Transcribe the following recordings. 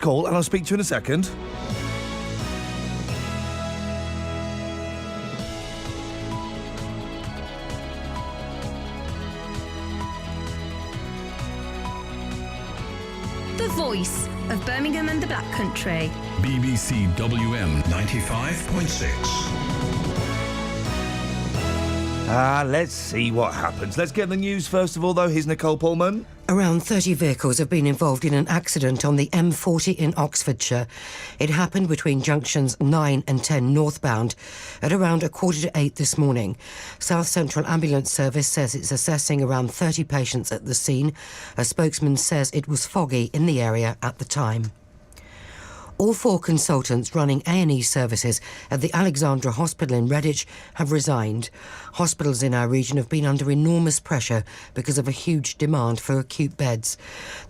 Call, and I'll speak to you in a second. The voice of Birmingham and the Black Country. BBC WM 95.6. Let's see what happens. Let's get the news first of all, though. Here's Nicole Pullman. Around 30 vehicles have been involved in an accident on the M40 in Oxfordshire. It happened between junctions 9 and 10 northbound at around 7:45 this morning. South Central Ambulance Service says it's assessing around 30 patients at the scene. A spokesman says it was foggy in the area at the time. All 4 consultants running A&E services at the Alexandra Hospital in Redditch have resigned. Hospitals in our region have been under enormous pressure because of a huge demand for acute beds.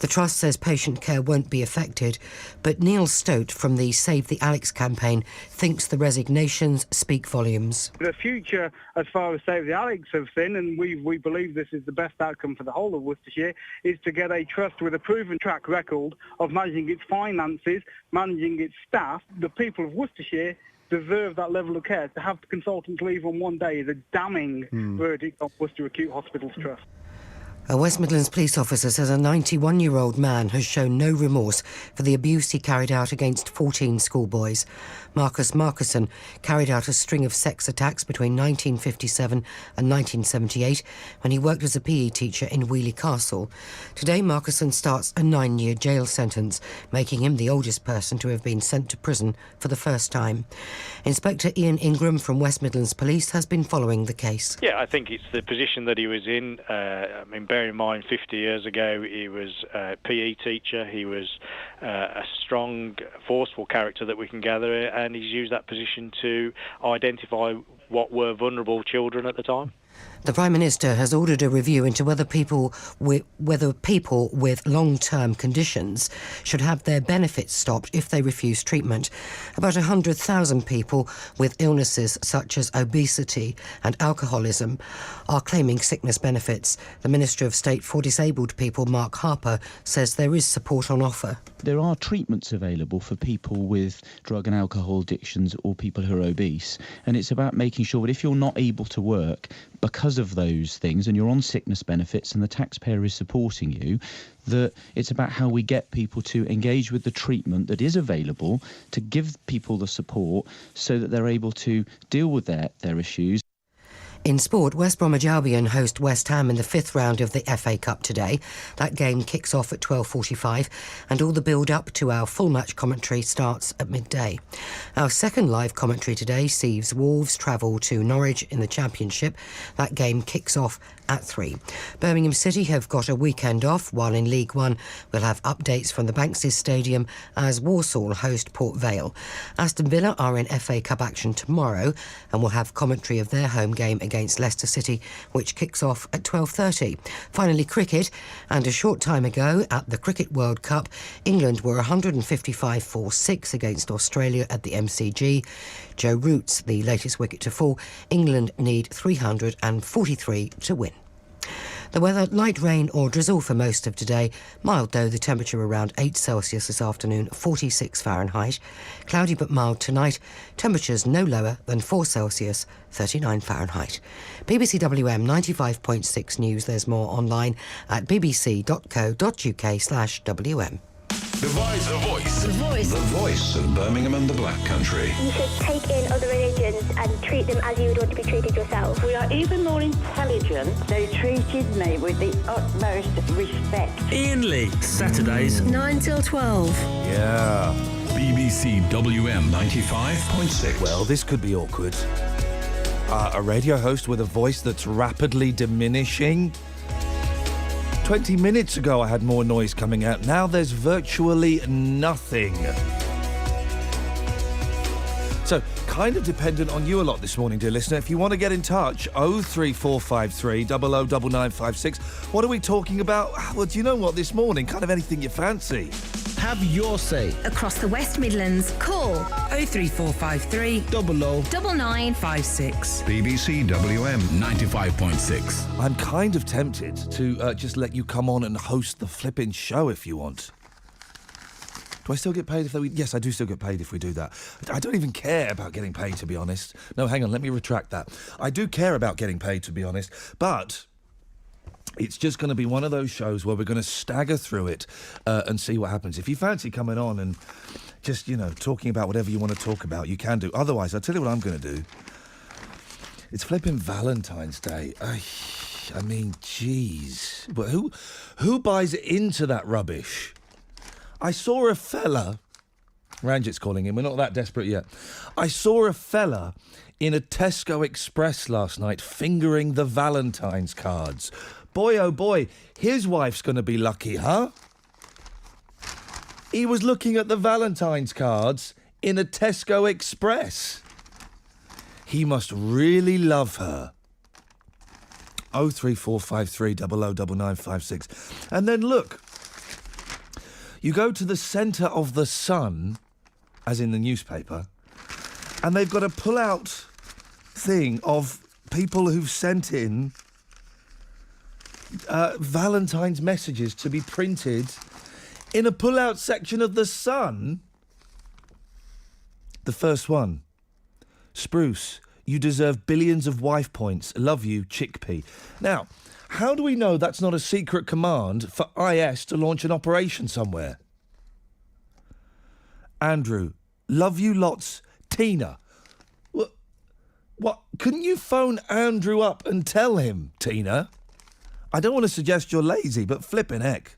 The Trust says patient care won't be affected, but Neil Stote from the Save the Alex campaign thinks the resignations speak volumes. The future, as far as Save the Alex have seen, and we believe this is the best outcome for the whole of Worcestershire, is to get a trust with a proven track record of managing its finances, managing its staff. The people of Worcestershire deserve that level of care. To have the consultants leave on one day is a damning verdict on Worcester Acute Hospitals Trust. A West Midlands police officer says a 91-year-old man has shown no remorse for the abuse he carried out against 14 schoolboys. Marcus Marcuson carried out a string of sex attacks between 1957 and 1978 when he worked as a PE teacher in Wheeley Castle. Today, Marcuson starts a 9-year jail sentence, making him the oldest person to have been sent to prison for the first time. Inspector Iain Ingram from West Midlands Police has been following the case. Yeah, I think it's the position that he was in. Bear in mind, 50 years ago, he was a PE teacher. He was a strong, forceful character that we can gather, and he's used that position to identify what were vulnerable children at the time. The Prime Minister has ordered a review into whether people with long-term conditions should have their benefits stopped if they refuse treatment. About 100,000 people with illnesses such as obesity and alcoholism are claiming sickness benefits. The Minister of State for Disabled People, Mark Harper, says there is support on offer. There are treatments available for people with drug and alcohol addictions or people who are obese, and it's about making sure that if you're not able to work because of those things and you're on sickness benefits and the taxpayer is supporting you, that it's about how we get people to engage with the treatment that is available to give people the support so that they're able to deal with their issues. In sport, West Bromwich Albion host West Ham in the 5th round of the FA Cup today. That game kicks off at 12:45 and all the build-up to our full match commentary starts at midday. Our second live commentary today sees Wolves travel to Norwich in the Championship. That game kicks off at 3. Birmingham City have got a weekend off, while in League One we'll have updates from the Banks's Stadium as Walsall host Port Vale. Aston Villa are in FA Cup action tomorrow and will have commentary of their home game against Leicester City, which kicks off at 12:30. Finally, cricket, and a short time ago at the Cricket World Cup, England were 155 for 6 against Australia at the MCG. Joe Root's the latest wicket to fall. England need 343 to win. The weather, light rain or drizzle for most of today. Mild though, the temperature around 8 Celsius this afternoon, 46 Fahrenheit. Cloudy but mild tonight. Temperatures no lower than 4 Celsius, 39 Fahrenheit. BBC WM 95.6 News. There's more online at bbc.co.uk/WM. The Voice. The Voice. The voice. The voice of Birmingham and the Black Country. You should take in other religions and treat them as you would want to be treated yourself. We are even more intelligent. They treated me with the utmost respect. Iain Lee, Saturdays 9 till 12. Yeah. BBC WM 95.6. Well, this could be awkward. A radio host with a voice that's rapidly diminishing. 20 minutes ago I had more noise coming out. Now there's virtually nothing. So, kind of dependent on you a lot this morning, dear listener. If you want to get in touch, 03453 009956. What are we talking about? Well, do you know what, this morning? Kind of anything you fancy. Have your say. Across the West Midlands, call 03453 009956. BBC WM 95.6. I'm kind of tempted to just let you come on and host the flipping show if you want. Do I still get paid if they... Yes, I do still get paid if we do that. I don't even care about getting paid, to be honest. No, hang on, let me retract that. I do care about getting paid, to be honest, but it's just going to be one of those shows where we're going to stagger through it and see what happens. If you fancy coming on and just, talking about whatever you want to talk about, you can do. Otherwise, I'll tell you what I'm going to do. It's flipping Valentine's Day. I mean, jeez. But who buys into that rubbish? I saw a fella... Ranjit's calling him. We're not that desperate yet. I saw a fella in a Tesco Express last night fingering the Valentine's cards. Boy, oh boy, his wife's going to be lucky, huh? He was looking at the Valentine's cards in a Tesco Express. He must really love her. 03453 009956. And then look, you go to the centre of the Sun, as in the newspaper, and they've got a pull-out thing of people who've sent in Valentine's messages to be printed in a pull-out section of the Sun. The first one. Spruce, you deserve billions of wife points. Love you, chickpea. Now, how do we know that's not a secret command for IS to launch an operation somewhere? Andrew, love you lots. Tina. What? Couldn't you phone Andrew up and tell him, Tina? I don't want to suggest you're lazy, but flipping heck.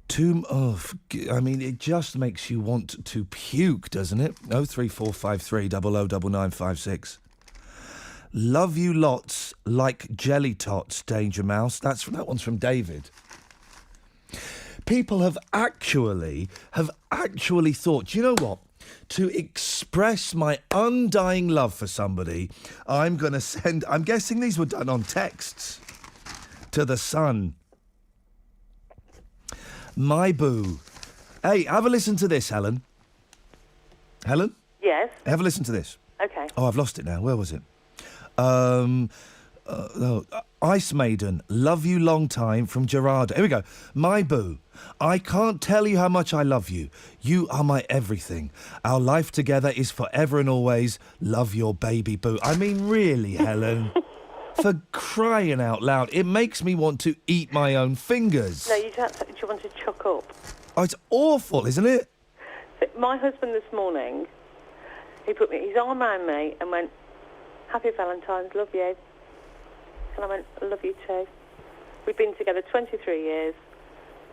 It just makes you want to puke, doesn't it? 03453 009956. Love you lots like jelly tots, Danger Mouse. That one's from David. People have actually thought, you know what? To express my undying love for somebody, I'm going to send... I'm guessing these were done on texts. To the Sun. My boo. Hey, have a listen to this, Helen. Helen? Yes. Have a listen to this. Okay. Oh, I've lost it now. Where was it? Ice Maiden, love you long time, from Gerardo. Here we go. My boo, I can't tell you how much I love you. You are my everything. Our life together is forever and always. Love your baby boo. I mean, really, Helen? For crying out loud, it makes me want to eat my own fingers. No, you want to chuck up. Oh, it's awful, isn't it? My husband this morning, he put his arm around me and went, Happy Valentine's, love you. And I went, I love you too. We've been together 23 years.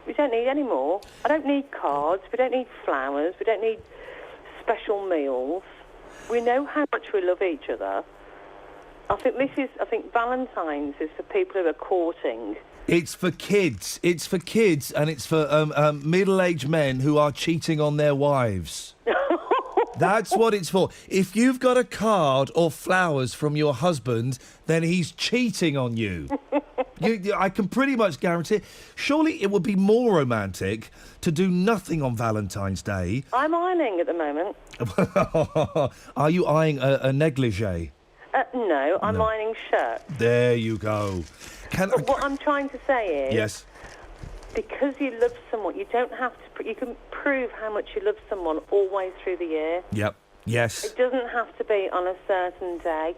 We don't need any more. I don't need cards. We don't need flowers. We don't need special meals. We know how much we love each other. I think Valentine's is for people who are courting. It's for kids. It's for kids, and it's for middle-aged men who are cheating on their wives. That's what it's for. If you've got a card or flowers from your husband, then he's cheating on you. I can pretty much guarantee it. Surely it would be more romantic to do nothing on Valentine's Day. I'm ironing at the moment. Are you eyeing a negligee? No, I'm ironing shirts. There you go. But what I'm trying to say is... Yes. Because you love someone, you don't have to... You can prove how much you love someone all the way through the year. Yep. Yes. It doesn't have to be on a certain day.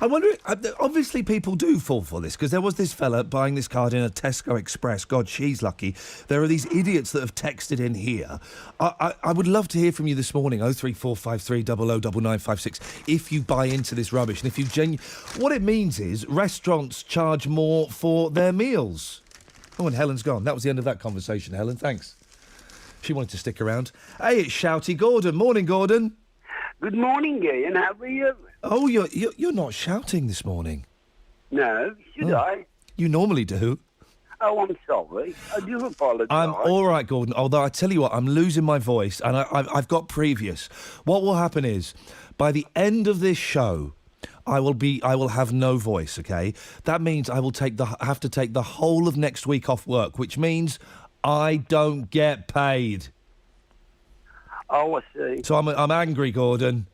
I wonder, obviously people do fall for this, because there was this fella buying this card in a Tesco Express. God, she's lucky. There are these idiots that have texted in here. I would love to hear from you this morning, 03453 009956, if you buy into this rubbish. And if you what it means is restaurants charge more for their meals. Oh, and Helen's gone. That was the end of that conversation, Helen. Thanks. She wanted to stick around. Hey, it's Shouty Gordon. Morning, Gordon. Good morning, Iain. How are you? Oh, you're not shouting this morning. No, should I? You normally do. Oh, I'm sorry. I do apologise. I'm all right, Gordon, although I tell you what, I'm losing my voice, and I've got previous. What will happen is, by the end of this show, I will have no voice, okay? That means I will have to take the whole of next week off work, which means I don't get paid. Oh, I see. So I'm angry, Gordon.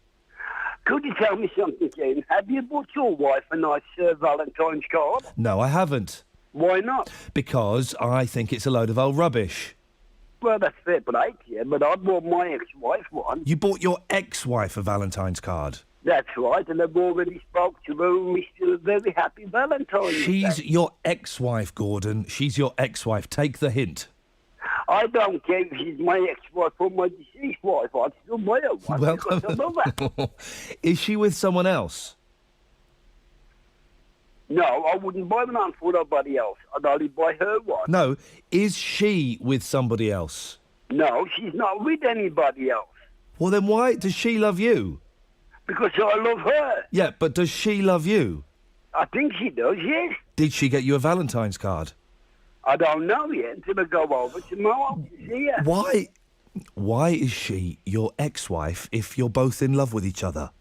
Could you tell me something, Iain? Have you bought your wife a nice Valentine's card? No, I haven't. Why not? Because I think it's a load of old rubbish. Well, that's fair play, yeah, but I bought my ex-wife one. You bought your ex-wife a Valentine's card? That's right, and I've already spoke to her and wished her a very happy Valentine's She's Day. your ex-wife, Gordon. She's your ex-wife. Take the hint. I don't care if she's my ex-wife or my deceased wife. I'd still buy her one Well, because I love her. is she with someone else? No, I wouldn't buy one for nobody else. I'd only buy her one. No, is she with somebody else? No, she's not with anybody else. Well, then why does she love you? Because I love her. Yeah, but does she love you? I think she does, yes. Did she get you a Valentine's card? I don't know yet until I go over tomorrow to see her. Why is she your ex-wife if you're both in love with each other?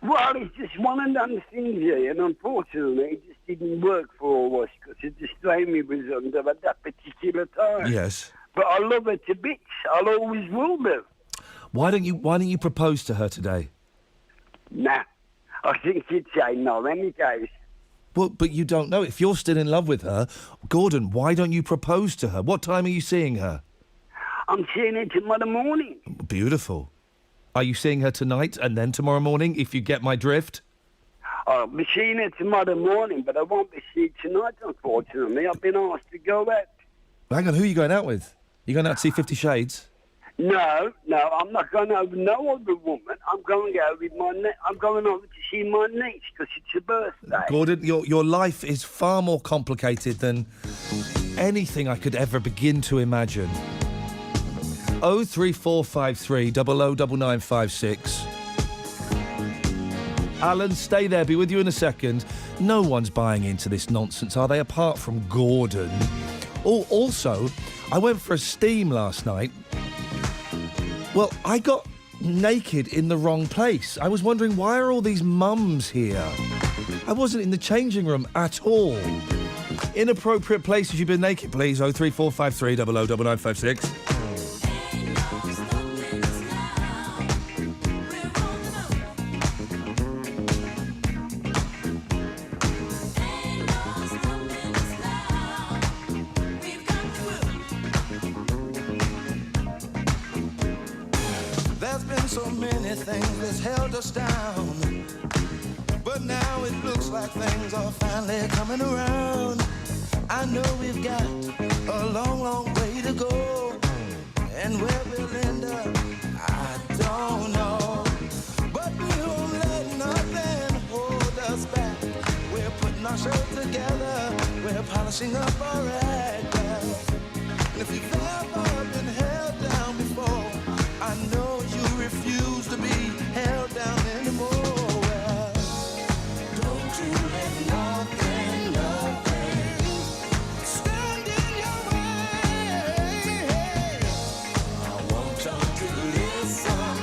Well, it's just one of them things here, and unfortunately it just didn't work for all of us because the strain we was under at that particular time. Yes. But I love her to bits. I'll always will do. Why don't you propose to her today? Nah, I think she'd say no any case. Well, but you don't know. If you're still in love with her, Gordon, why don't you propose to her? What time are you seeing her? I'm seeing her tomorrow morning. Beautiful. Are you seeing her tonight and then tomorrow morning, if you get my drift? I'll be seeing her tomorrow morning, but I won't be seeing her tonight, unfortunately. I've been asked to go out. Hang on, who are you going out with? You going out to see 50 Shades? No, I'm not going over no other woman. I'm going out with I'm going over to see my niece because it's her birthday. Gordon, your life is far more complicated than anything I could ever begin to imagine. 03453 009956. Alan, stay there. Be with you in a second. No one's buying into this nonsense, are they? Apart from Gordon. Oh, also, I went for a steam last night. Well, I got naked in the wrong place. I was wondering, why are all these mums here? I wasn't in the changing room at all. Inappropriate places you've been naked, please. 03453 009956. So many things that's held us down, but now it looks like things are finally coming around. I know we've got a long, long way to go, and where we'll end up, I don't know. But we won't let nothing hold us back. We're putting our show together, we're polishing up our act. And if you've ever been held down before, I know you refuse to be held down anymore. Well, don't you let nothing stand in your way. I want you to listen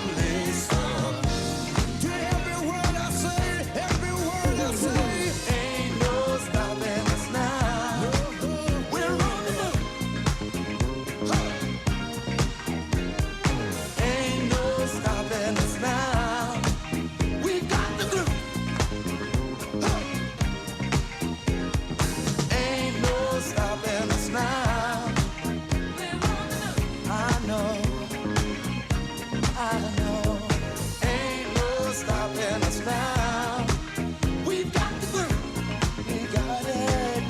to every word I say, every word I say. Ain't no stopping us now. We're on the move. Ain't no stopping us now. We got the groove. Ain't no stopping us now. I know. Ain't no stopping us now. We've got the groove. We got it.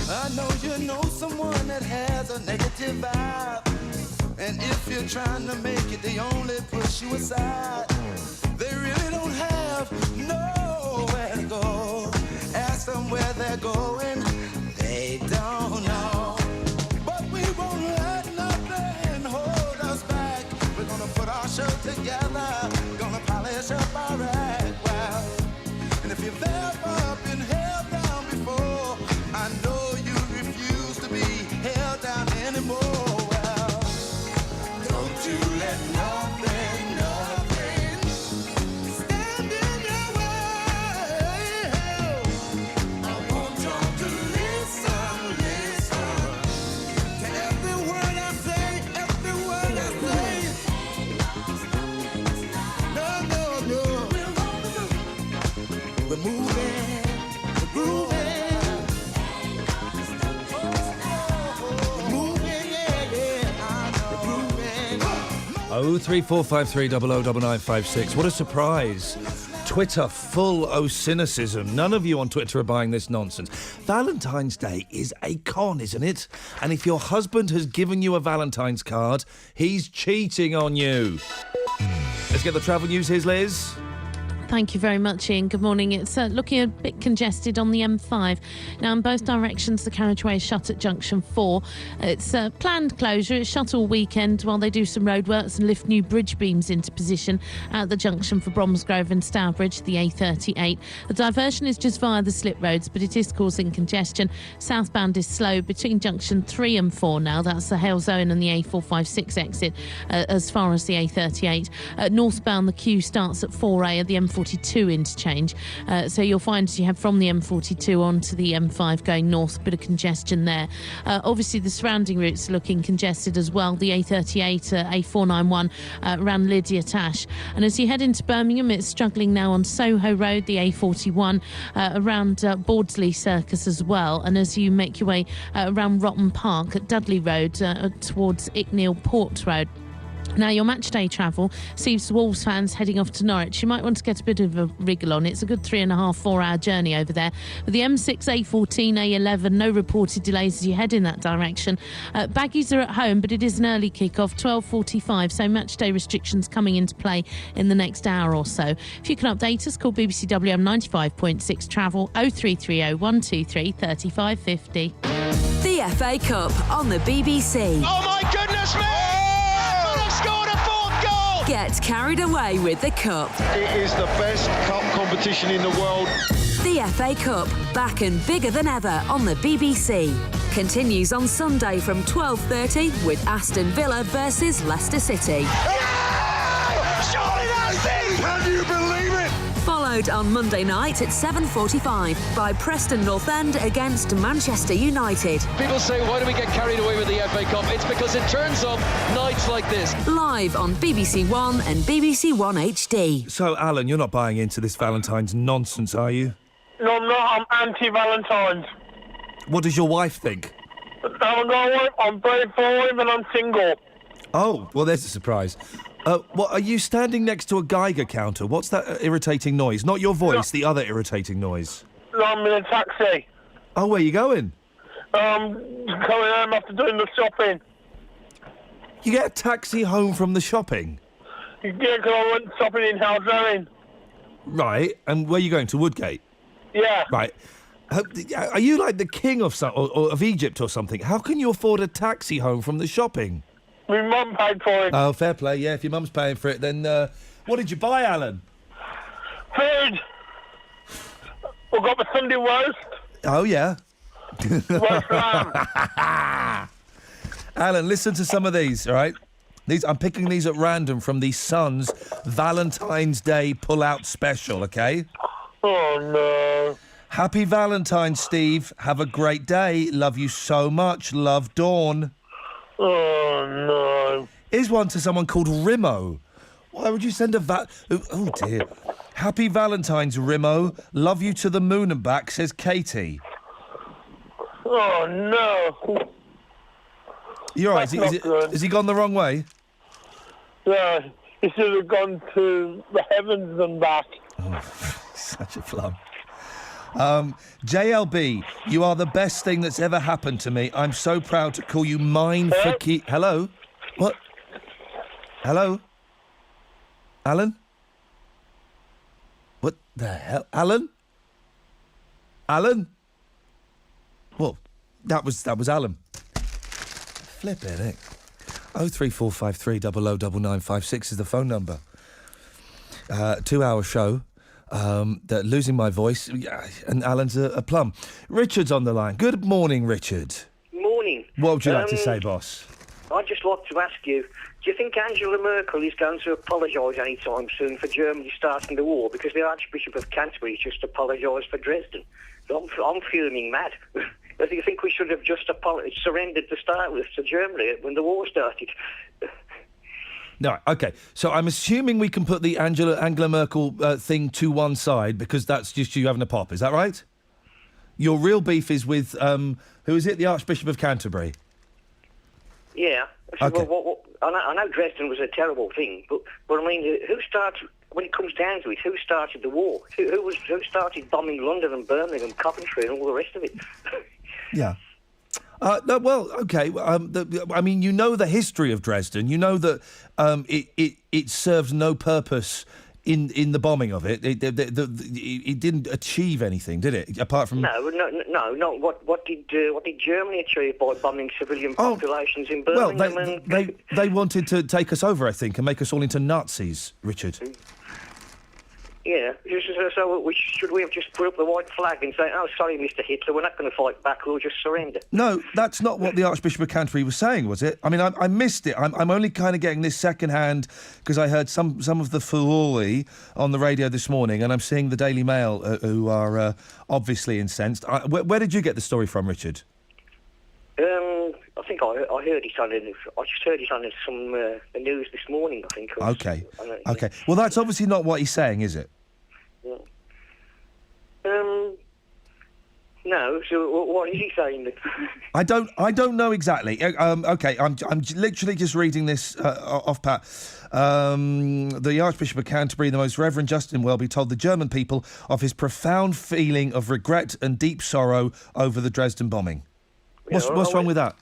I know you know someone that has a negative vibe. And if you're trying to make it, they only push you aside. They really don't have nowhere to go. Ask them where they're going, they don't know. But we won't let nothing hold us back. We're gonna put our show together, gonna polish up our act. Well, and if you've ever been held down before, I know you refuse to be held down anymore. Don't you let nothing stand in your way. I want you to 03453 009956. What a surprise. Twitter full of cynicism. None of you on Twitter are buying this nonsense. Valentine's Day is a con, isn't it? And if your husband has given you a Valentine's card, he's cheating on you. Let's get the travel news. Here's Liz. Thank you very much, Iain. Good morning. It's looking a bit congested on the M5. Now, in both directions, the carriageway is shut at junction 4. It's a planned closure. It's shut all weekend while they do some roadworks and lift new bridge beams into position at the junction for Bromsgrove and Stourbridge, the A38. The diversion is just via the slip roads, but it is causing congestion. Southbound is slow between junction 3 and 4 now. That's the Hales Owen and the A456 exit as far as the A38. Northbound, the queue starts at 4A at the M42 interchange. So you'll find as you head from the M42 onto the M5 going north, a bit of congestion there. Obviously, the surrounding routes are looking congested as well. The A38, A491 around Lydia Tash. And as you head into Birmingham, it's struggling now on Soho Road, the A41 around Bordsley Circus as well. And as you make your way around Rotten Park at Dudley Road towards Icknield Port Road. Now, your match day travel sees Wolves fans heading off to Norwich. You might want to get a bit of a wriggle on. It's a good 3.5-4 hour journey over there. With the M6, A14, A11, no reported delays as you head in that direction. Baggies are at home, but it is an early kick-off, 12:45, so match day restrictions coming into play in the next hour or so. If you can update us, call BBC WM 95.6 Travel 0330 123 3550. The FA Cup on the BBC. Oh my goodness me! Scored a fourth goal! Get carried away with the cup. It is the best cup competition in the world. The FA Cup, back and bigger than ever on the BBC. Continues on Sunday from 12:30 with Aston Villa versus Leicester City. Yeah! Surely that's it! Can you believe it? Followed on Monday night at 7:45 by Preston North End against Manchester United. People say, why do we get carried away with the FA Cup? It's because it turns up nights like this. Live on BBC One and BBC One HD. So, Alan, you're not buying into this Valentine's nonsense, are you? No, I'm not. I'm anti-Valentine's. What does your wife think? I'm 35 and I'm single. Oh, well, there's a surprise. What, are you standing next to a Geiger counter? What's that irritating noise? Not your voice, the other irritating noise. No, I'm in a taxi. Oh, where are you going? Coming home after doing the shopping. You get a taxi home from the shopping? Yeah, because I went shopping in Haldrowing. Right, and where are you going, to Woodgate? Yeah. Right. Are you like the king of or of Egypt or something? How can you afford a taxi home from the shopping? My mum paid for it. Oh, fair play, yeah. If your mum's paying for it, then what did you buy, Alan? Food. I got the Sunday roast. Oh, yeah. Roast lamb. Alan, listen to some of these, all right? I'm picking these at random from the Sun's Valentine's Day pull-out special, okay? Oh, no. Happy Valentine's, Steve. Have a great day. Love you so much. Love, Dawn. Oh, no. Here's one to someone called Rimo. Why would you send a Oh, dear. Happy Valentine's, Rimo. Love you to the moon and back, says Katie. Oh, no. You're right. Has he gone the wrong way? Yeah, he should have gone to the heavens and back. Oh, such a flum. JLB, you are the best thing that's ever happened to me. I'm so proud to call you mine for keep. Hello? What? Hello? Alan? What the hell? Alan? Alan? Well, that was Alan. Flippin' it. 03453 009956 is the phone number. 2-hour show. Losing my voice, and Alan's a plum. Richard's on the line. Good morning, Richard. Morning. What would you like to say, boss? I'd just like to ask you, do you think Angela Merkel is going to apologise any time soon for Germany starting the war? Because the Archbishop of Canterbury just apologised for Dresden. I'm fuming mad. Do you think we should have just surrendered to start with to Germany when the war started? No, okay. So I'm assuming we can put the Angela Merkel thing to one side because that's just you having a pop. Is that right? Your real beef is with who is it? The Archbishop of Canterbury. Yeah. So, Okay. I know Dresden was a terrible thing, but I mean, who started? When it comes down to it, who started the war? Who started bombing London and Birmingham, Coventry, and all the rest of it? Yeah. No, well, okay. I mean, you know the history of Dresden. You know that it served no purpose in the bombing of it. It didn't achieve anything, did it? Apart from No. What did Germany achieve by bombing civilian populations in Birmingham? Well, they wanted to take us over, I think, and make us all into Nazis, Richard. Yeah. So should we have just put up the white flag and say, "Oh, sorry, Mr. Hitler, we're not going to fight back. We'll just surrender"? No, that's not what the Archbishop of Canterbury was saying, was it? I mean, I missed it. I'm only kind of getting this second-hand because I heard some of the furore on the radio this morning, and I'm seeing the Daily Mail who are obviously incensed. Where did you get the story from, Richard? I think I heard it on. I just heard it on some the news this morning. I think. Okay. Okay. Well, that's obviously not what he's saying, is it? Yeah. No. So what is he saying? I don't know exactly. Okay. I'm literally just reading this off Pat. The Archbishop of Canterbury, the Most Reverend Justin Welby, told the German people of his profound feeling of regret and deep sorrow over the Dresden bombing. What's wrong with that?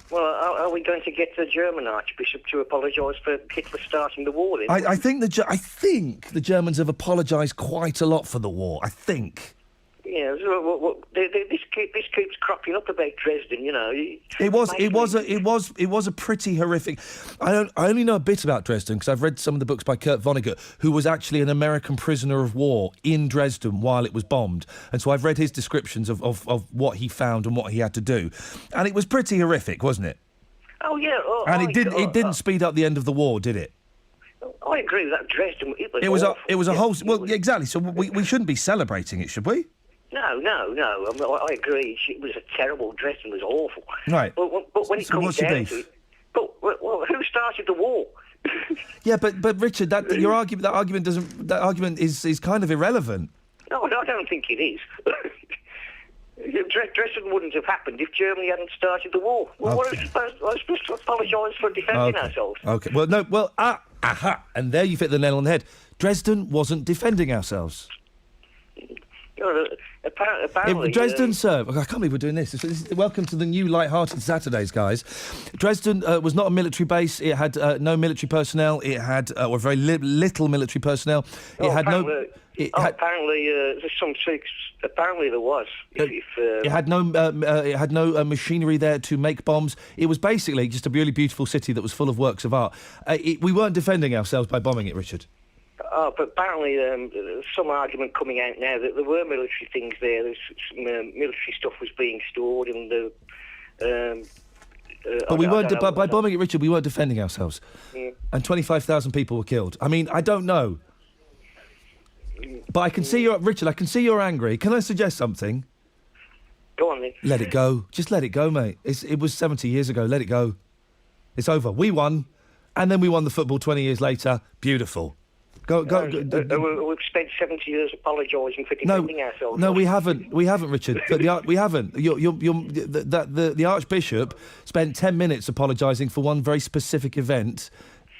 Well, are we going to get the German Archbishop to apologise for Hitler starting the war then? I think the Germans have apologised quite a lot for the war. I think. Yeah, so, this keeps cropping up about Dresden. You know, it was a pretty horrific. I only know a bit about Dresden because I've read some of the books by Kurt Vonnegut, who was actually an American prisoner of war in Dresden while it was bombed, and so I've read his descriptions of what he found and what he had to do, and it was pretty horrific, wasn't it? Oh yeah, and it didn't speed up the end of the war, did it? I agree with that. Dresden, it was a whole. Well, yeah, exactly. So we shouldn't be celebrating it, should we? No. I agree. It was a terrible. Dresden was awful. Right. But when it comes down to it, who started the war? Yeah, but Richard, that argument is kind of irrelevant. No, I don't think it is. Dresden wouldn't have happened if Germany hadn't started the war. Well, what are we supposed to apologise for defending ourselves? Okay. Well, no. Well, aha, and there you fit the nail on the head. Dresden wasn't defending ourselves. Apparently, Dresden served. I can't believe we're doing this. Welcome to the new Light-Hearted Saturdays, guys. Dresden was not a military base. It had no military personnel. It had or very little military personnel. Apparently, there's some tricks. Apparently, there was. It had no machinery there to make bombs. It was basically just a really beautiful city that was full of works of art. We weren't defending ourselves by bombing it, Richard. Oh, but apparently there's some argument coming out now that there were military things there. There's some military stuff was being stored in the... but we weren't... By bombing it, Richard, we weren't defending ourselves. Yeah. And 25,000 people were killed. I mean, I don't know. But I can see Richard, I can see you're angry. Can I suggest something? Go on, then. Let it go. Just let it go, mate. It was 70 years ago. Let it go. It's over. We won. And then we won the football 20 years later. Beautiful. Go. We've spent 70 years apologising for defending ourselves. No, we haven't, Richard. We haven't. The Archbishop spent 10 minutes apologising for one very specific event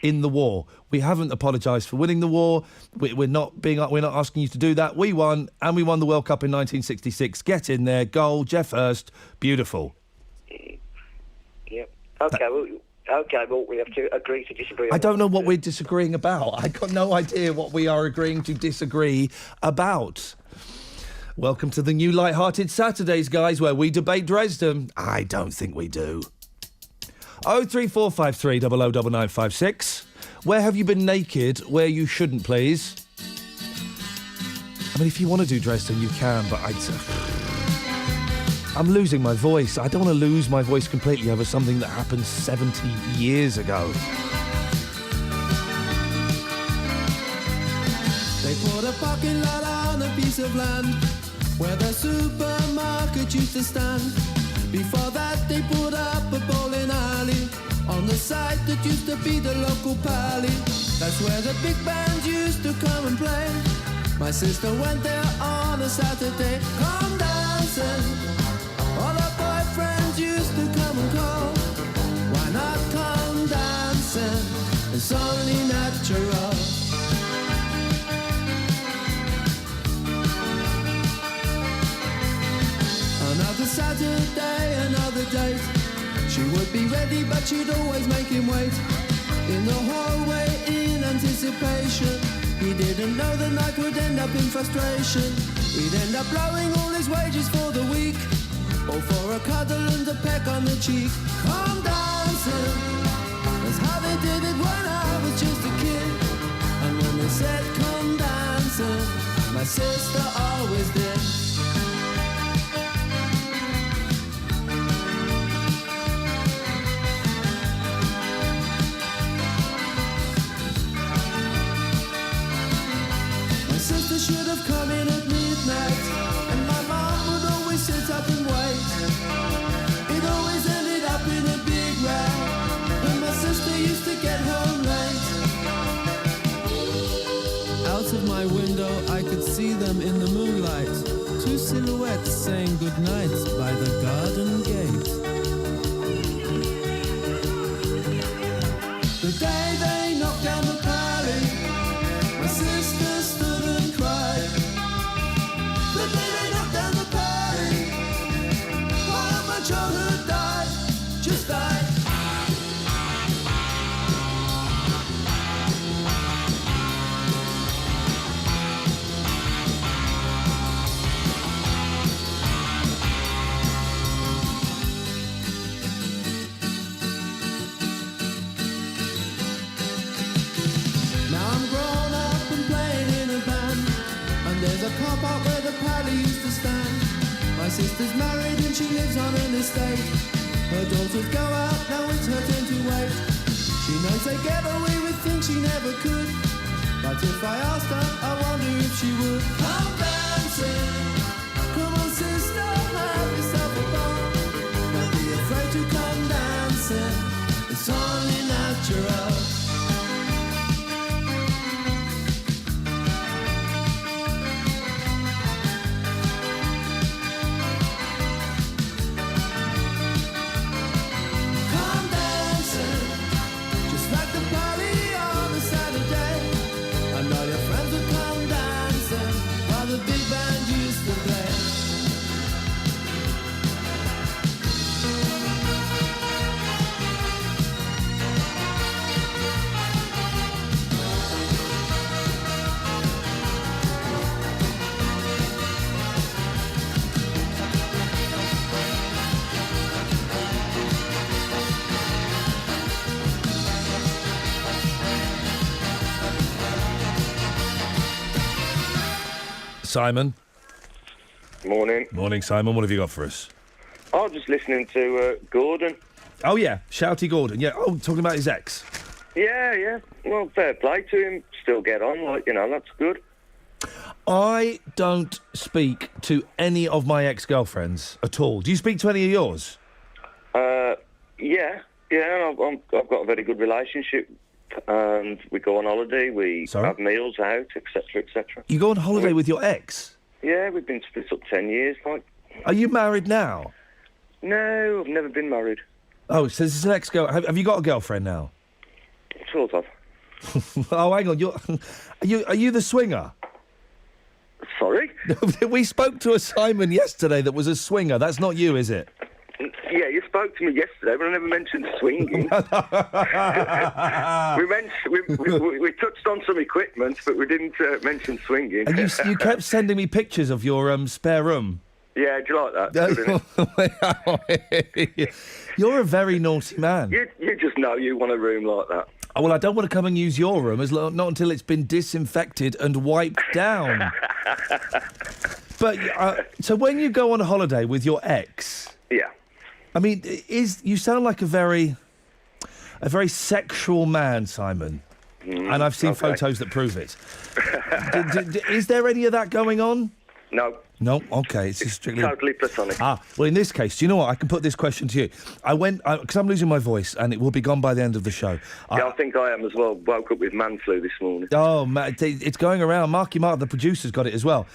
in the war. We haven't apologised for winning the war. We're not asking you to do that. We won, and we won the World Cup in 1966. Get in there, goal, Jeff Hurst, beautiful. Yep. Okay, well, we have to agree to disagree. I don't know what we're disagreeing about. I got no idea what we are agreeing to disagree about. Welcome to the new Light-Hearted Saturdays, guys, where we debate Dresden. I don't think we do. 03453 009956. Where have you been naked where you shouldn't, please? I mean, if you want to do Dresden, you can, but I'm losing my voice. I don't want to lose my voice completely over something that happened 70 years ago. They put a parking lot on a piece of land where the supermarket used to stand. Before that they put up a bowling alley on the site that used to be the local pally. That's where the big bands used to come and play. My sister went there on a Saturday. Come dancing. All our boyfriends used to come and call. Why not would be ready, but you'd always make him wait in the hallway in anticipation. He didn't know the night would end up in frustration. He'd end up blowing all his wages for the week, or for a cuddle and a peck on the cheek. Come dancing, that's how they did it when I was just a kid. And when they said come dancing, my sister always did. Sister should have come in at midnight, and my mom would always sit up and wait. It always ended up in a big row when my sister used to get home late. Out of my window I could see them in the moonlight, two silhouettes saying goodnight by the garden gate. The day they knocked down the pally, my sister stood and cried. The day they knocked down the party, while my childhood died, just died. Now I'm grown up and playing in a band, and there's a car park where the paddy used to stand. My sister's married and she lives on an estate. Her daughters go out, now it's her turn to wait. She knows they get away with things she never could, but if I asked her, I wonder if she would. Come dancing, come on sister, have yourself a ball. Don't be afraid to come dancing, it's only natural. Come dancing, just like the party on a Saturday. And all your friends would come dancing while the big band used to play. Simon. Morning. Morning, Simon. What have you got for us? I was just listening to Gordon. Oh, yeah. Shouty Gordon. Yeah. Oh, talking about his ex. Yeah. Well, fair play to him. Still get on, that's good. I don't speak to any of my ex-girlfriends at all. Do you speak to any of yours? Yeah. I've got a very good relationship. And we go on holiday, we have meals out, etc., etc. You go on holiday with your ex? Yeah, we've been split up 10 years, like. Are you married now? No, I've never been married. Oh, so this is an ex-girl. Have you got a girlfriend now? Sort of. Oh, hang on. Are you the swinger? Sorry? We spoke to a Simon yesterday that was a swinger. That's not you, is it? Yeah, you spoke to me yesterday, but I never mentioned swinging. we touched on some equipment, but we didn't mention swinging. And you kept sending me pictures of your spare room. Yeah, do you like that? Good, innit? You're a very naughty man. You just know you want a room like that. Oh, well, I don't want to come and use your room, not until it's been disinfected and wiped down. But, so when you go on holiday with your ex... Yeah. I mean, you sound like a very sexual man, Simon. And I've seen photos that prove it. Is there any of that going on? No. No? Okay. It's just strictly... Totally platonic. Well, in this case, do you know what? I can put this question to you. Because I'm losing my voice, and it will be gone by the end of the show. Yeah, I think I am as well. Woke up with man flu this morning. Oh, man, it's going around. Marky Mark, the producer's got it as well.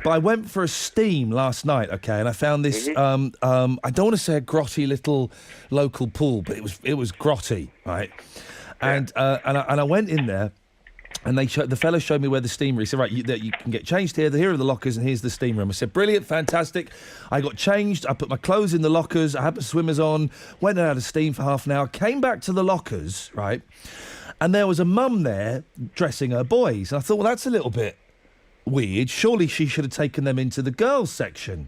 But I went for a steam last night, okay, and I found this, I don't want to say a grotty little local pool, but it was grotty, right? And I went in there, And the fella showed me where the steam room. He said, right, you can get changed here. Here are the lockers, and here's the steam room. I said, brilliant, fantastic. I got changed. I put my clothes in the lockers. I had my swimmers on. Went out of steam for half an hour. Came back to the lockers, right? And there was a mum there dressing her boys. And I thought, well, that's a little bit weird. Surely she should have taken them into the girls' section.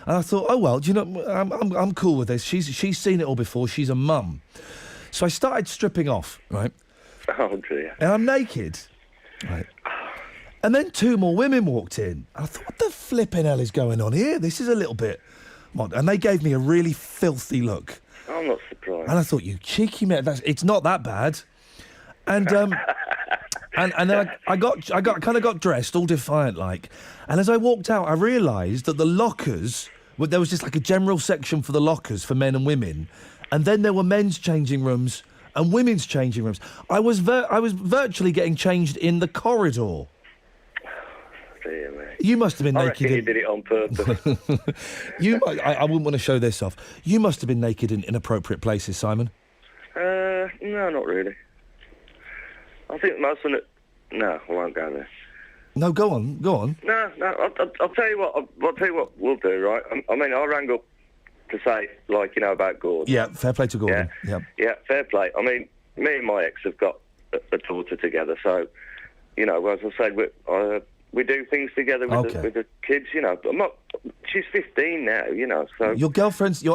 And I thought, oh, well, do you know, I'm cool with this. She's seen it all before. She's a mum. So I started stripping off, right? Oh, dear. And I'm naked. Right. And then 2 more women walked in. I thought, what the flipping hell is going on here? This is a little bit... And they gave me a really filthy look. I'm not surprised. And I thought, you cheeky man, it's not that bad. And and then I kind of got dressed, all defiant like. And as I walked out, I realised that the lockers, there was just like a general section for the lockers for men and women, and then there were men's changing rooms and women's changing rooms. I was virtually getting changed in the corridor. Dear me. You must have been I naked. reckon you did it on purpose. I wouldn't want to show this off. You must have been naked in inappropriate places, Simon. No, not really. I think most of it... No, I won't go there. No, go on. No, I'll tell you what we'll do, right? I mean, I rang up to say, like, you know, about Gordon. Yeah, fair play to Gordon. Yeah, fair play. I mean, me and my ex have got a daughter together, so, you know, as I said, we do things together with the kids, you know. She's 15 now, you know, so... Your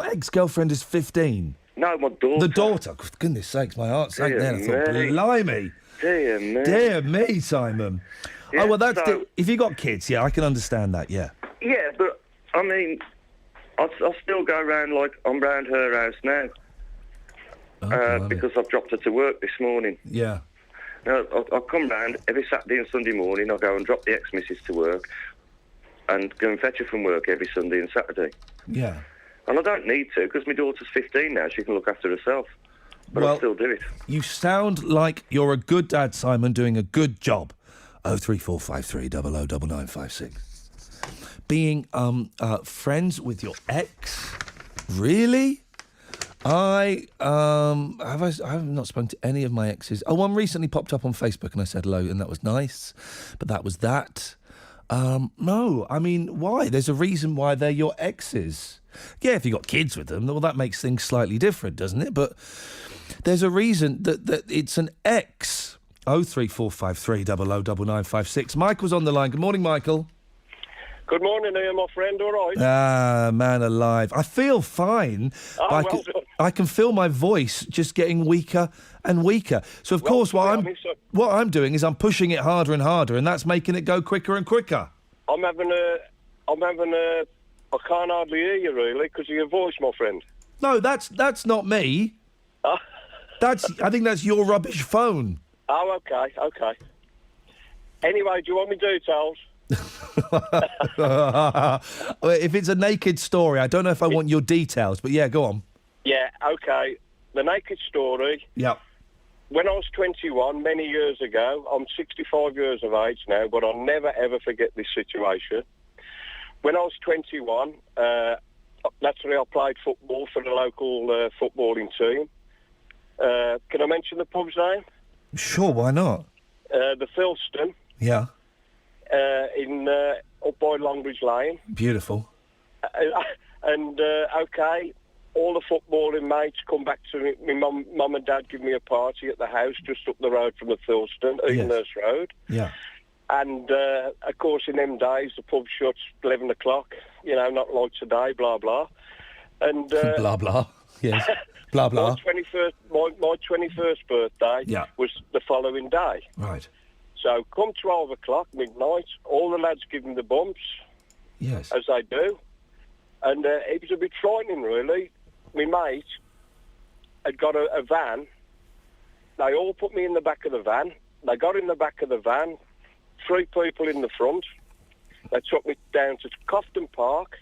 ex-girlfriend is 15? No, my daughter. The daughter? For goodness sakes, my heart sank then. I thought, blimey. Dear me. Dear me, Simon. Yeah, that's... if you got kids, yeah, I can understand that, yeah. Yeah, but, I mean, I'll still go round like I'm round her house now. Because I've dropped her to work this morning. Yeah. Now, I'll come round every Saturday and Sunday morning. I'll go and drop the ex-missus to work and go and fetch her from work every Sunday and Saturday. Yeah. And I don't need to, because my daughter's 15 now. She can look after herself. But I'll still do it. You sound like you're a good dad, Simon, doing a good job. 03453 009956. Being friends with your ex? Really? I have not spoken to any of my exes. Oh, one recently popped up on Facebook and I said hello, and that was nice. But that was that. No, I mean, why? There's a reason why they're your exes. Yeah, if you got kids with them, well, that makes things slightly different, doesn't it? But there's a reason that it's an ex. 03453 009956. Michael's on the line. Good morning, Michael. Good morning, Iain, my friend. All right? Ah, man alive. I feel fine. Oh, I can feel my voice just getting weaker and weaker. So, of course, what I'm doing is I'm pushing it harder and harder, and that's making it go quicker and quicker. I can't hardly hear you, really, because of your voice, my friend. No, that's not me. I think that's your rubbish phone. Oh, okay. Anyway, do you want me details? If it's a naked story, I don't know if I want your details, but yeah, go on. Yeah, okay. The naked story. Yeah. When I was 21, many years ago, I'm 65 years of age now, but I'll never, ever forget this situation. When I was 21, naturally I played football for the local footballing team. Can I mention the pub's name? Sure, why not? The Philston. Yeah. In up by Longbridge Lane. Beautiful. And all the footballing mates come back to me. My mum and dad give me a party at the house just up the road from the Philston, Edenhurst Road. Yeah. And, of course, in them days, the pub shuts 11 o'clock, you know, not like today, blah, blah. And blah, blah, yes. Blah, blah. My 21st birthday was the following day. Right. So come 12 o'clock, midnight, all the lads give me the bumps. Yes. As they do. And it was a bit frightening, really. My mate had got a van. They all put me in the back of the van. They got in the back of the van, 3 people in the front. They took me down to Cofton Park.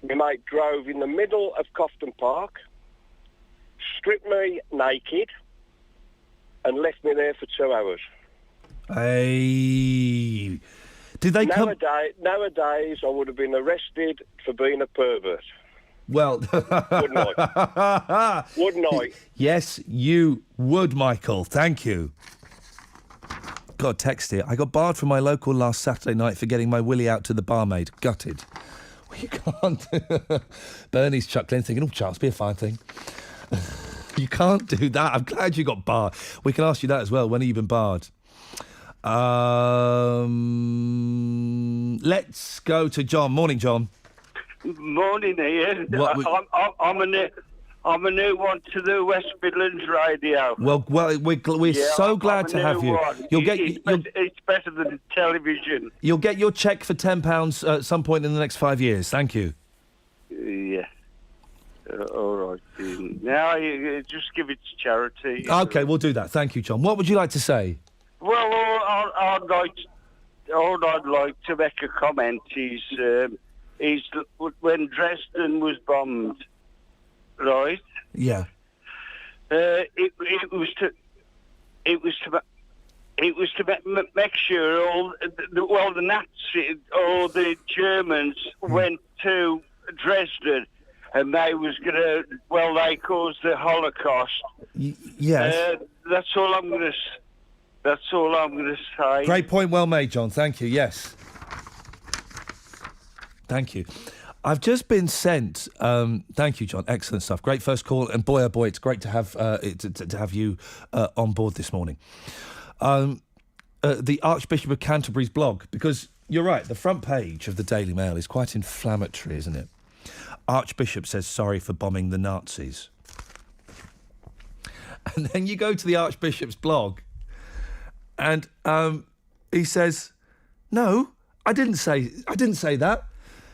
My mate drove in the middle of Cofton Park, stripped me naked, and left me there for 2 hours. Hey, did they come? Nowadays, I would have been arrested for being a pervert. Well, wouldn't I? Wouldn't I? Yes, you would, Michael. Thank you. got a text here. I got barred from my local last Saturday night for getting my willy out to the barmaid. Gutted. Well, you can't. Bernie's chuckling, thinking, Charles, be a fine thing. You can't do that. I'm glad you got barred. We can ask you that as well. When have you been barred? Let's go to John. Morning, John. Morning, Ian. I'm a new one to the West Midlands radio. Well, we're so glad to have you. It's better than television. You'll get your cheque for £10 at some point in the next 5 years. Thank you. Yeah. All right. Now you just give it to charity. OK, we'll do that. Thank you, John. What would you like to say? Well, all I'd like to make a comment is when Dresden was bombed, right? Yeah. It was to make sure the Nazis or the Germans went to Dresden, and they was gonna they caused the Holocaust. Yes. That's all I'm gonna say. Great point, well made, John. Thank you. Yes. Thank you. I've just been sent. Thank you, John. Excellent stuff. Great first call, and boy, oh boy, it's great to have to have you on board this morning. The Archbishop of Canterbury's blog, because you're right. The front page of the Daily Mail is quite inflammatory, isn't it? Archbishop says sorry for bombing the Nazis, and then you go to the Archbishop's blog, and he says, "No, I didn't say that."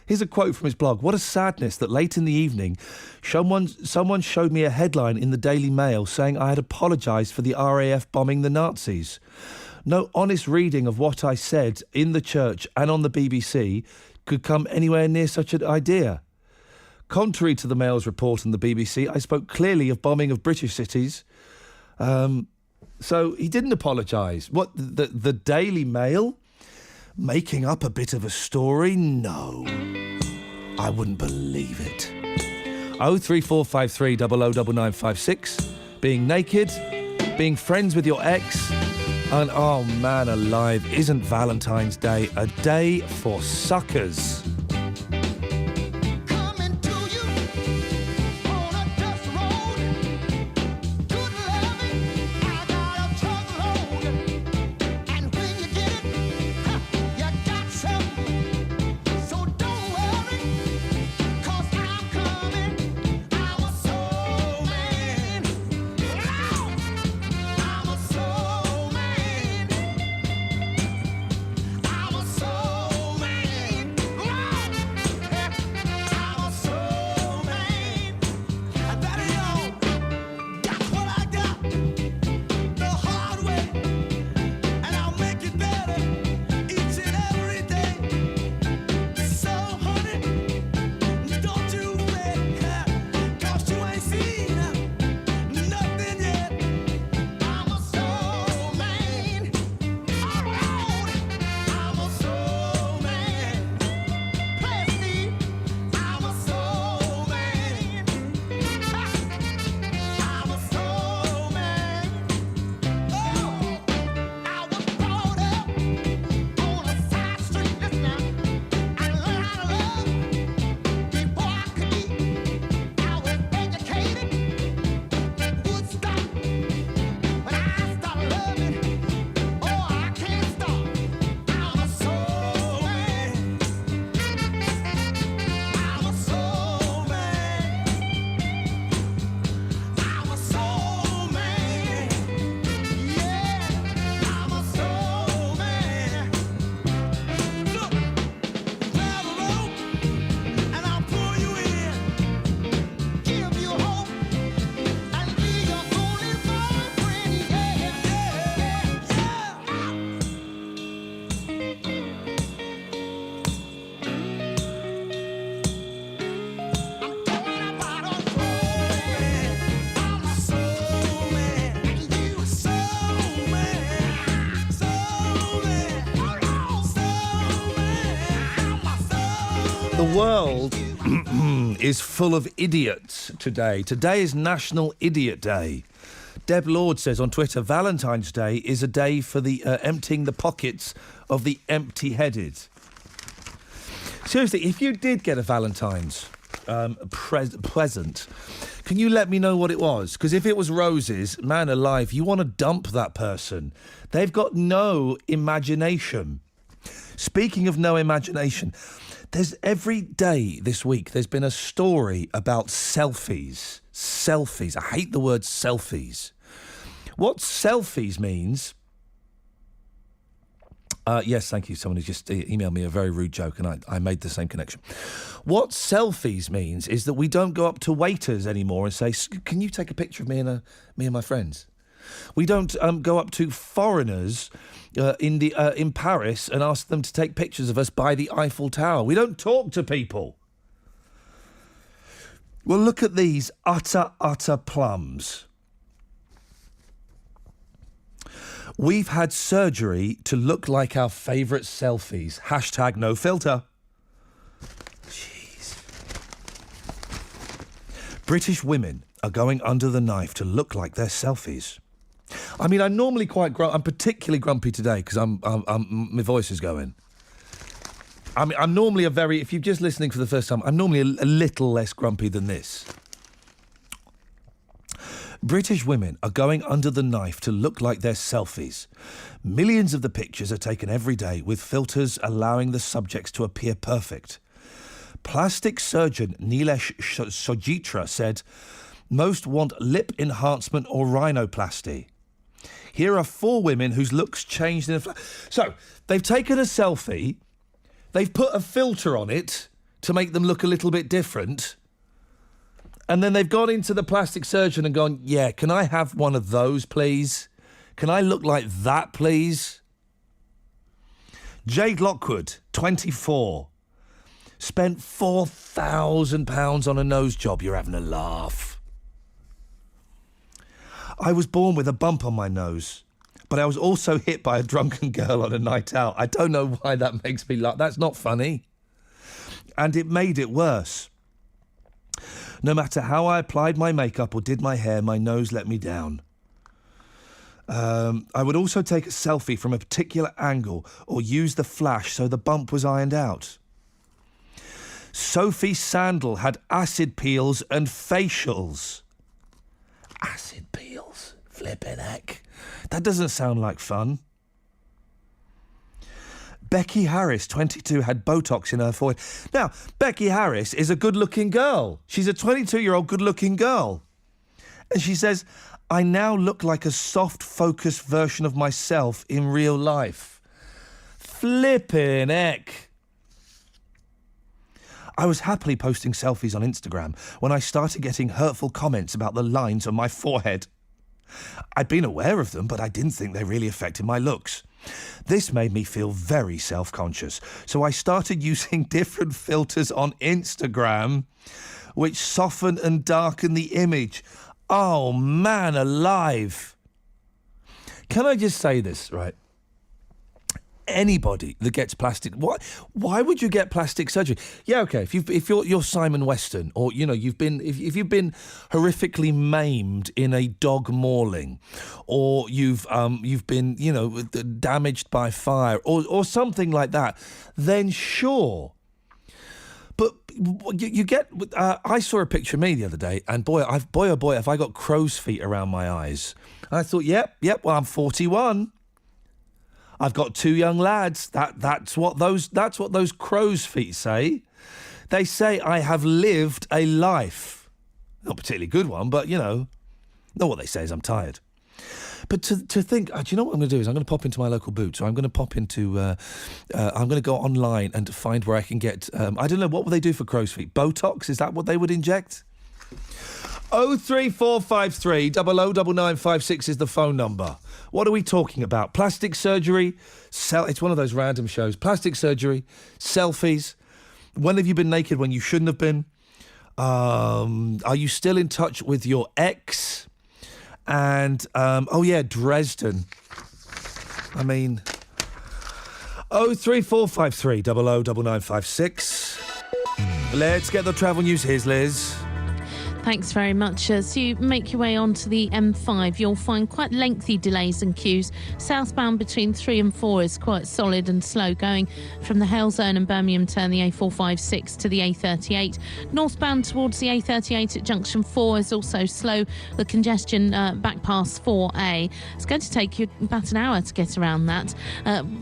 Here's a quote from his blog. "What a sadness that late in the evening, someone showed me a headline in the Daily Mail saying I had apologised for the RAF bombing the Nazis. No honest reading of what I said in the church and on the BBC could come anywhere near such an idea. Contrary to the Mail's report on the BBC, I spoke clearly of bombing of British cities." So he didn't apologise. What, the Daily Mail? Making up a bit of a story? No. I wouldn't believe it. 03453 009956. Being naked, being friends with your ex, and oh man alive, isn't Valentine's Day a day for suckers? The world is full of idiots today. Today is National Idiot Day. Deb Lord says on Twitter, Valentine's Day is a day for the emptying the pockets of the empty-headed. Seriously, if you did get a Valentine's present, can you let me know what it was? Because if it was roses, man alive, you want to dump that person. They've got no imagination. Speaking of no imagination, there's every day this week there's been a story about selfies. Selfies. I hate the word selfies. What selfies means... yes, thank you. Someone has just emailed me a very rude joke and I made the same connection. What selfies means is that we don't go up to waiters anymore and say, can you take a picture of me and my friends? We don't go up to foreigners in Paris and ask them to take pictures of us by the Eiffel Tower. We don't talk to people. Well, look at these utter plums. We've had surgery to look like our favourite selfies. Hashtag no filter. Jeez. British women are going under the knife to look like their selfies. I mean, I'm normally I'm particularly grumpy today because my voice is going. I mean, I'm normally if you're just listening for the first time, I'm normally a little less grumpy than this. British women are going under the knife to look like their selfies. Millions of the pictures are taken every day with filters allowing the subjects to appear perfect. Plastic surgeon Nilesh Sojitra said, most want lip enhancement or rhinoplasty. Here are 4 women whose looks changed in a So, they've taken a selfie, they've put a filter on it to make them look a little bit different, and then they've gone into the plastic surgeon and gone, yeah, can I have one of those, please? Can I look like that, please? Jade Lockwood, 24, spent £4,000 on a nose job. You're having a laugh. I was born with a bump on my nose, but I was also hit by a drunken girl on a night out. I don't know why that makes me laugh. That's not funny. And it made it worse. No matter how I applied my makeup or did my hair, my nose let me down. I would also take a selfie from a particular angle or use the flash so the bump was ironed out. Sophie Sandal had acid peels and facials. Acid peels? Flippin' heck. That doesn't sound like fun. Becky Harris, 22, had Botox in her forehead. Now, Becky Harris is a good-looking girl. She's a 22-year-old good-looking girl. And she says, I now look like a soft-focused version of myself in real life. Flippin' heck. I was happily posting selfies on Instagram when I started getting hurtful comments about the lines on my forehead. I'd been aware of them, but I didn't think they really affected my looks. This made me feel very self-conscious, so I started using different filters on Instagram, which soften and darken the image. Oh, man alive. Can I just say this, right? Anybody that gets plastic, why would you get plastic surgery? Yeah, okay, if you're Simon Weston, or you've been been horrifically maimed in a dog mauling, or you've been damaged by fire or something like that, then sure. But you get. I saw a picture of me the other day, and boy oh boy, have I got crow's feet around my eyes. And I thought, yep. Well, I'm 41. I've got 2 young lads. That's what those crow's feet say. They say I have lived a life. Not a particularly good one, but, no, what they say is I'm tired. But to think, do you know what I'm going to do is I'm going to pop into my local Boots, or I'm going to pop into, I'm going to go online and find where I can get, I don't know, what would they do for crow's feet? Botox? Is that what they would inject? 03453 009956 is the phone number. What are we talking about? Plastic surgery? It's one of those random shows. Plastic surgery, selfies. When have you been naked when you shouldn't have been? Are you still in touch with your ex? And, Dresden. I mean, 03453 009956. Let's get the travel news. Here's Liz. Thanks very much. As you make your way onto the M5, you'll find quite lengthy delays and queues. Southbound between 3 and 4 is quite solid and slow going from the Hale Zone and Birmingham turn, the A456 to the A38. Northbound towards the A38 at junction 4 is also slow. The congestion back past 4A. It's going to take you about an hour to get around that.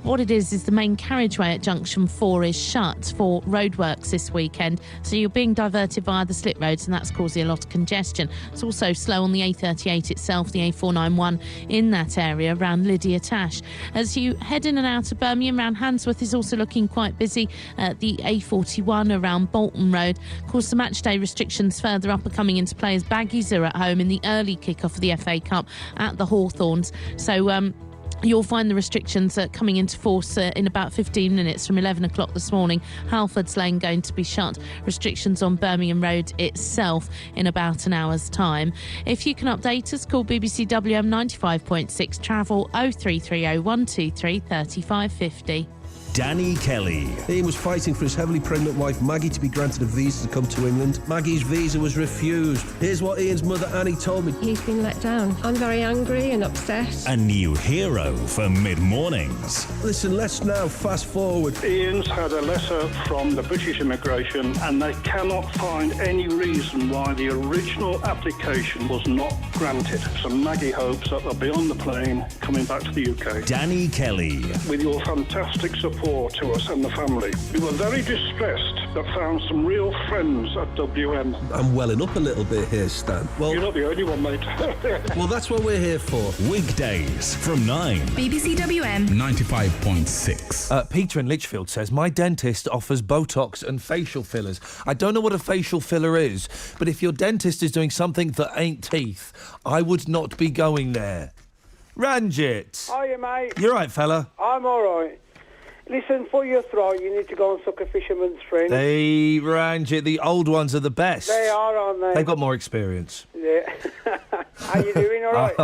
What it is the main carriageway at junction 4 is shut for roadworks this weekend, so you're being diverted via the slip roads, and that's causing a lot of congestion. It's also slow on the A38 itself, the A491 in that area around Lydia Tash. As you head in and out of Birmingham, around Handsworth is also looking quite busy. The A41 around Bolton Road. Of course, the match day restrictions further up are coming into play as Baggies are at home in the early kick-off of the FA Cup at the Hawthorns. So you'll find the restrictions coming into force in about 15 minutes from 11 o'clock this morning. Halfords Lane going to be shut. Restrictions on Birmingham Road itself in about an hour's time. If you can update us, call BBC WM 95.6 travel 0330 123 3550. Danny Kelly. Iain was fighting for his heavily pregnant wife Maggie to be granted a visa to come to England. Maggie's visa was refused. Here's what Iain's mother Annie told me. He's been let down. I'm very angry and upset. A new hero for mid-mornings. Listen, let's now fast forward. Iain's had a letter from the British Immigration and they cannot find any reason why the original application was not granted. So Maggie hopes that they'll be on the plane coming back to the UK. Danny Kelly. With your fantastic support to us and the family. We were very distressed but found some real friends at WM. I'm welling up a little bit here, Stan. Well, you're not the only one, mate. Well, that's what we're here for. Weekdays from 9. BBC WM 95.6. Peter in Lichfield says, my dentist offers Botox and facial fillers. I don't know what a facial filler is, but if your dentist is doing something that ain't teeth, I would not be going there. Ranjit. Hiya, mate. You're right, fella. I'm all right. Listen, for your throat, you need to go and suck a fisherman's friend. They, Ranjit, the old ones are the best. They are, aren't they? They've got more experience. Yeah. How you doing, all right?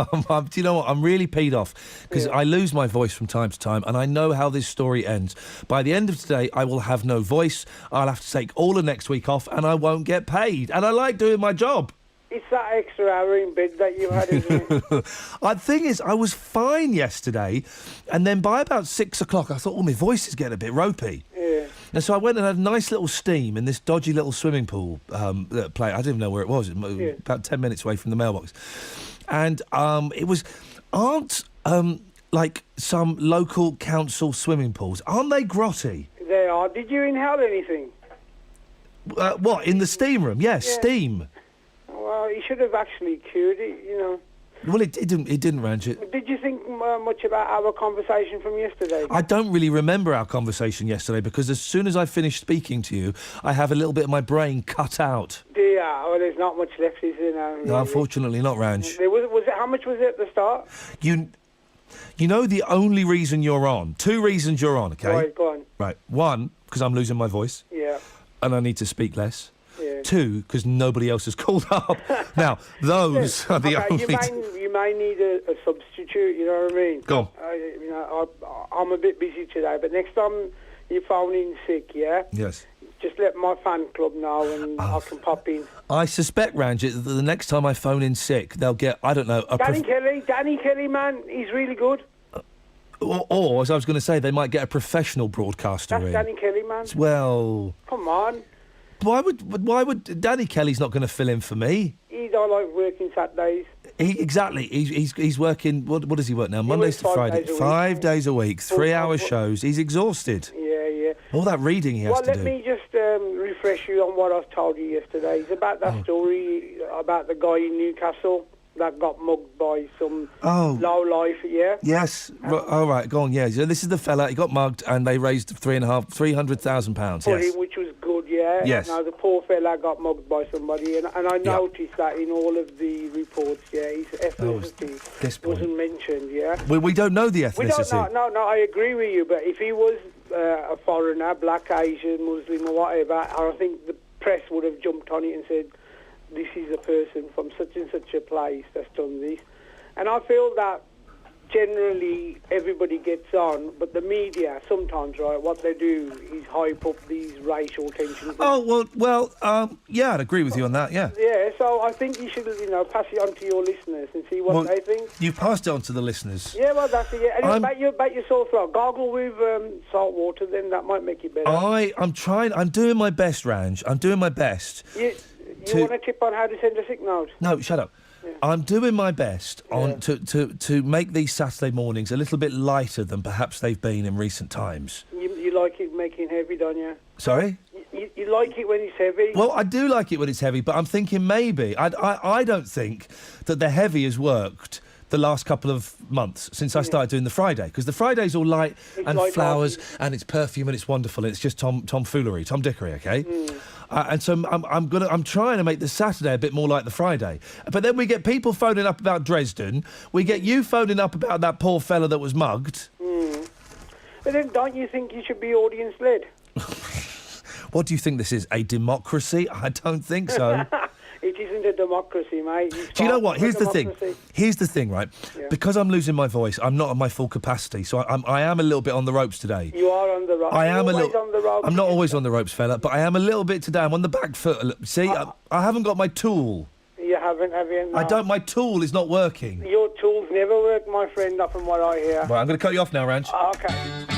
Do you know what? I'm really peed off because I lose my voice from time to time, and I know how this story ends. By the end of today, I will have no voice. I'll have to take all of next week off, and I won't get paid. And I like doing my job. It's that extra hour in bed that you had, isn't it? The thing is, I was fine yesterday, and then by about 6 o'clock, I thought, oh, my voice is getting a bit ropey. Yeah. And so I went and had a nice little steam in this dodgy little swimming pool play. I didn't even know where it was. It was about 10 minutes away from the mailbox. And it was... like some local council swimming pools, aren't they grotty? They are. Did you inhale anything? What, in the steam room? Yes, steam. Well, you should have actually cured it, you know. Well, it didn't, Ranjit. Did you think much about our conversation from yesterday? I don't really remember our conversation yesterday because as soon as I finished speaking to you, I have a little bit of my brain cut out. Dear, well, there's not much left, is there now? No, unfortunately not, Ranj. Was it, how much was it at the start? You know the only reason you're on, 2 reasons you're on, okay? Right, go on. Right, 1, because I'm losing my voice. Yeah. And I need to speak less. Yeah. 2, because nobody else has called up. Now, those are the only... You may need a substitute, you know what I mean? Go on. I'm a bit busy today, but next time you phone in sick, yeah? Yes. Just let my fan club know and I can pop in. I suspect, Ranjit, that the next time I phone in sick, they'll get, I don't know... Danny Kelly, man, he's really good. Or, as I was going to say, they might get a professional broadcaster in. That's Danny Kelly, man. Well... Come on. Why would Danny Kelly's not going to fill in for me? He don't like working Saturdays. Exactly. He's working. What does he work now? Mondays to Friday. 5 days a week, 3-hour shows. He's exhausted. Yeah. All that reading he has to do. Well, let me just refresh you on what I told you yesterday. It's about that story about the guy in Newcastle that got mugged by some low life. Yeah. Yes. All right. Go on. Yeah. So this is the fella. He got mugged, and they raised £300,000. For Yes. him, which was good. Yeah. Yes. Now the poor fella got mugged by somebody, and I noticed that in all of the reports. Yeah, his ethnicity wasn't mentioned. Yeah. We don't know the ethnicity. We don't know. No, I agree with you. But if he was a foreigner, black, Asian, Muslim, or whatever, I think the press would have jumped on it and said, this is a person from such and such a place that's done this. And I feel that generally everybody gets on, but the media sometimes, right, what they do is hype up these racial tensions. Oh, yeah, I'd agree with you on that, yeah. Yeah, so I think you should, pass it on to your listeners and see what they think. You've passed it on to the listeners. Yeah, well, that's it. Yeah. Anyway, about your sore throat, gargle with salt water, then that might make it better. I'm doing my best, Ranj. I'm doing my best. You want a tip on how to send a sick note? No, shut up. Yeah. I'm doing my best to make these Saturday mornings a little bit lighter than perhaps they've been in recent times. You like it making heavy, don't you? Sorry? You like it when it's heavy? Well, I do like it when it's heavy, but I'm thinking maybe. I don't think that the heavy has worked the last couple of months since I started doing the Friday, because the Friday's all light and flowers and it's perfume and it's wonderful and it's just tomfoolery, Tom Dickery, okay? And so I'm trying to make the Saturday a bit more like the Friday. But then we get people phoning up about Dresden. We get you phoning up about that poor fella that was mugged. But then don't you think you should be audience-led? What do you think this is, a democracy? I don't think so. It isn't a democracy, mate. Do you know what? Here's the thing, right? Yeah. Because I'm losing my voice, I'm not at my full capacity, so I am a little bit on the ropes today. You are on the ropes. I am on the ropes. I'm not always on the ropes, fella, but I am a little bit today. I'm on the back foot. See, I haven't got my tool. You haven't, have you? No. I don't. My tool is not working. Your tools never work, my friend, not from what I hear. Right, I'm going to cut you off now, Ranj. Okay.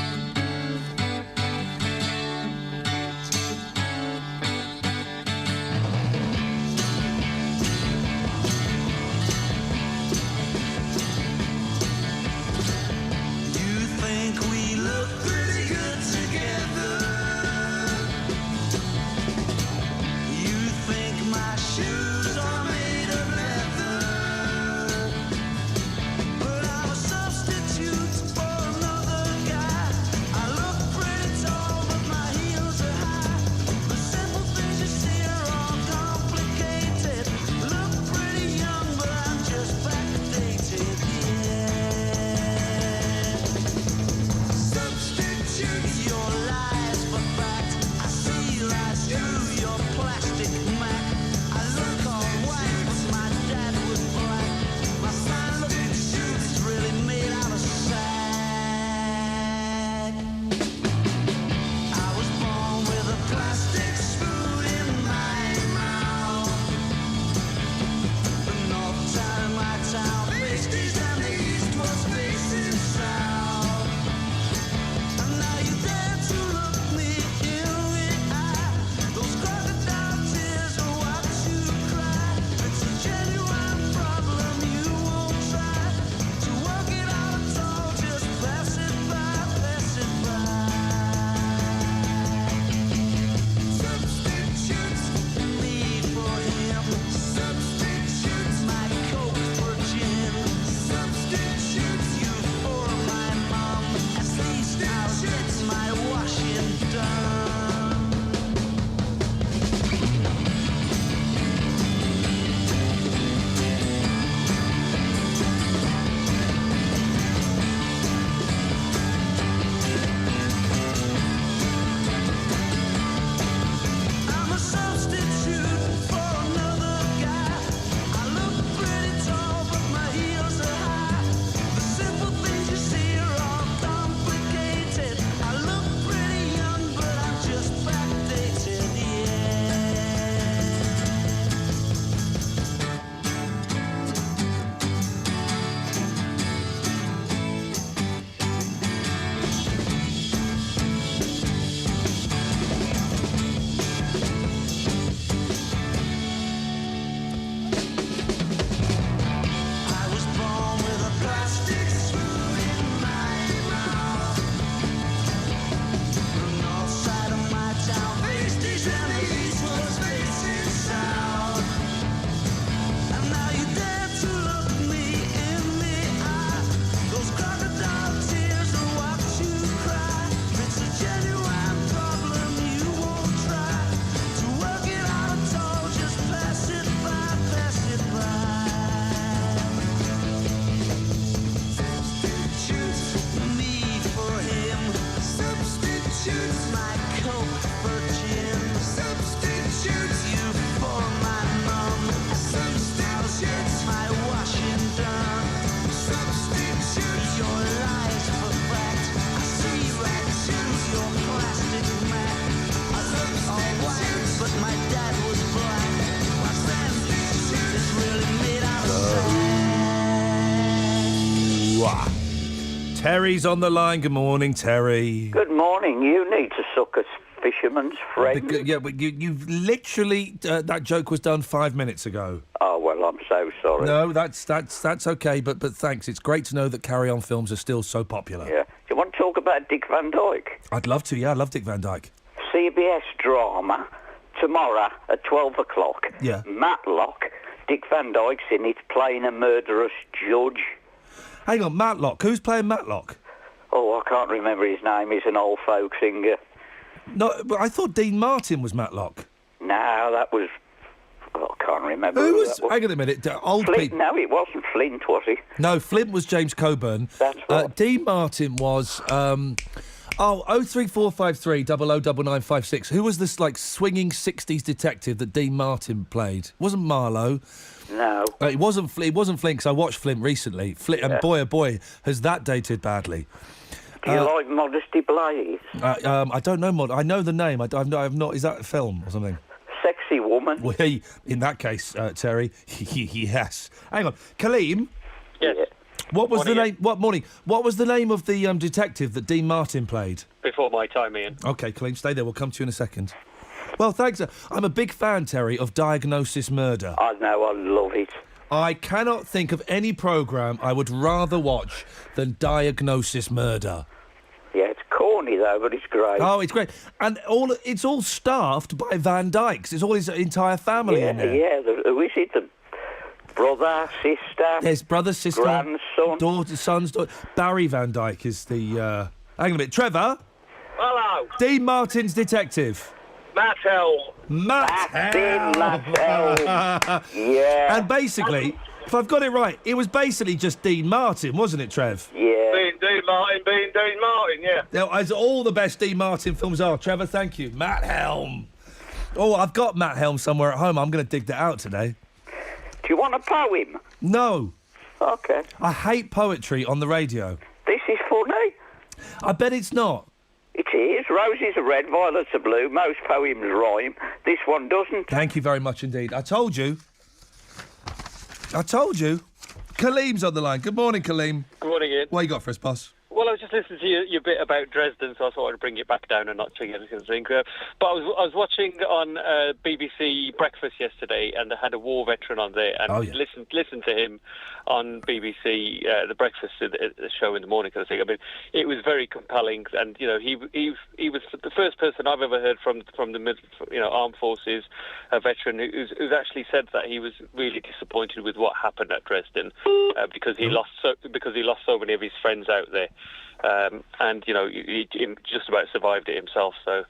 Terry's on the line. Good morning, Terry. Good morning. You need to suck a fisherman's friend. Yeah, but you've literally... that joke was done 5 minutes ago. Oh, well, I'm so sorry. No, that's okay, but thanks. It's great to know that Carry On films are still so popular. Yeah. Do you want to talk about Dick Van Dyke? I'd love to, yeah. I love Dick Van Dyke. CBS drama tomorrow at 12 o'clock. Yeah. Matlock. Dick Van Dyke's in it playing a murderous judge. Hang on, Matlock. Who's playing Matlock? Oh, I can't remember his name. He's an old folk singer. No, but I thought Dean Martin was Matlock. No, that was... Oh, I can't remember. Who was... Hang on a minute. Old Flint? people... No, it wasn't Flint, was he? No, Flint was James Coburn. That's right. Dean Martin was... 03453 009956. Who was this, like, swinging 60s detective that Dean Martin played? Wasn't Marlowe. No. It wasn't Flint, because I watched Flint recently. Flint, and boy, oh boy, has that dated badly. Do you like Modesty Blaze? I don't know I know the name. I have not... Is that a film or something? Sexy Woman. Well, in that case, Terry, yes. Hang on. Kaleem? Yes. What was the name... What was the name of the detective that Dean Martin played? Before my time, Ian. OK, Kaleem, stay there. We'll come to you in a second. Well, thanks. I'm a big fan, Terry, of Diagnosis Murder. I know, I love it. I cannot think of any programme I would rather watch than Diagnosis Murder. Yeah, it's corny, though, but it's great. Oh, it's great. And it's all staffed by Van Dykes. It's all his entire family in there. Yeah, who is it? The brother, sister? Yes, brother, sister. Grandson. Daughter, son's daughter. Barry Van Dyke is the... Hang on a minute. Trevor? Hello. Dean Martin's detective. Matt Helm. Matt Helm. Yeah. And basically, if I've got it right, it was basically just Dean Martin, wasn't it, Trev? Yeah. Dean Martin, yeah. Now, as all the best Dean Martin films are. Trevor, thank you. Matt Helm. Oh, I've got Matt Helm somewhere at home. I'm going to dig that out today. Do you want a poem? No. OK. I hate poetry on the radio. This is funny. I bet it's not. It is. Roses are red, violets are blue. Most poems rhyme. This one doesn't. Thank you very much indeed. I told you. Kaleem's on the line. Good morning, Kaleem. Good morning, Ian. What you got for us, boss? Well, I was just listening to your bit about Dresden, so I thought I'd bring it back down and not change anything. But I was watching on BBC Breakfast yesterday, and they had a war veteran on there, and listened to him on BBC the Breakfast the show in the morning kind of thing. I mean, it was very compelling, and you know he was the first person I've ever heard from the armed forces, a veteran who's actually said that he was really disappointed with what happened at Dresden because he lost so many of his friends out there. And he just about survived it himself. So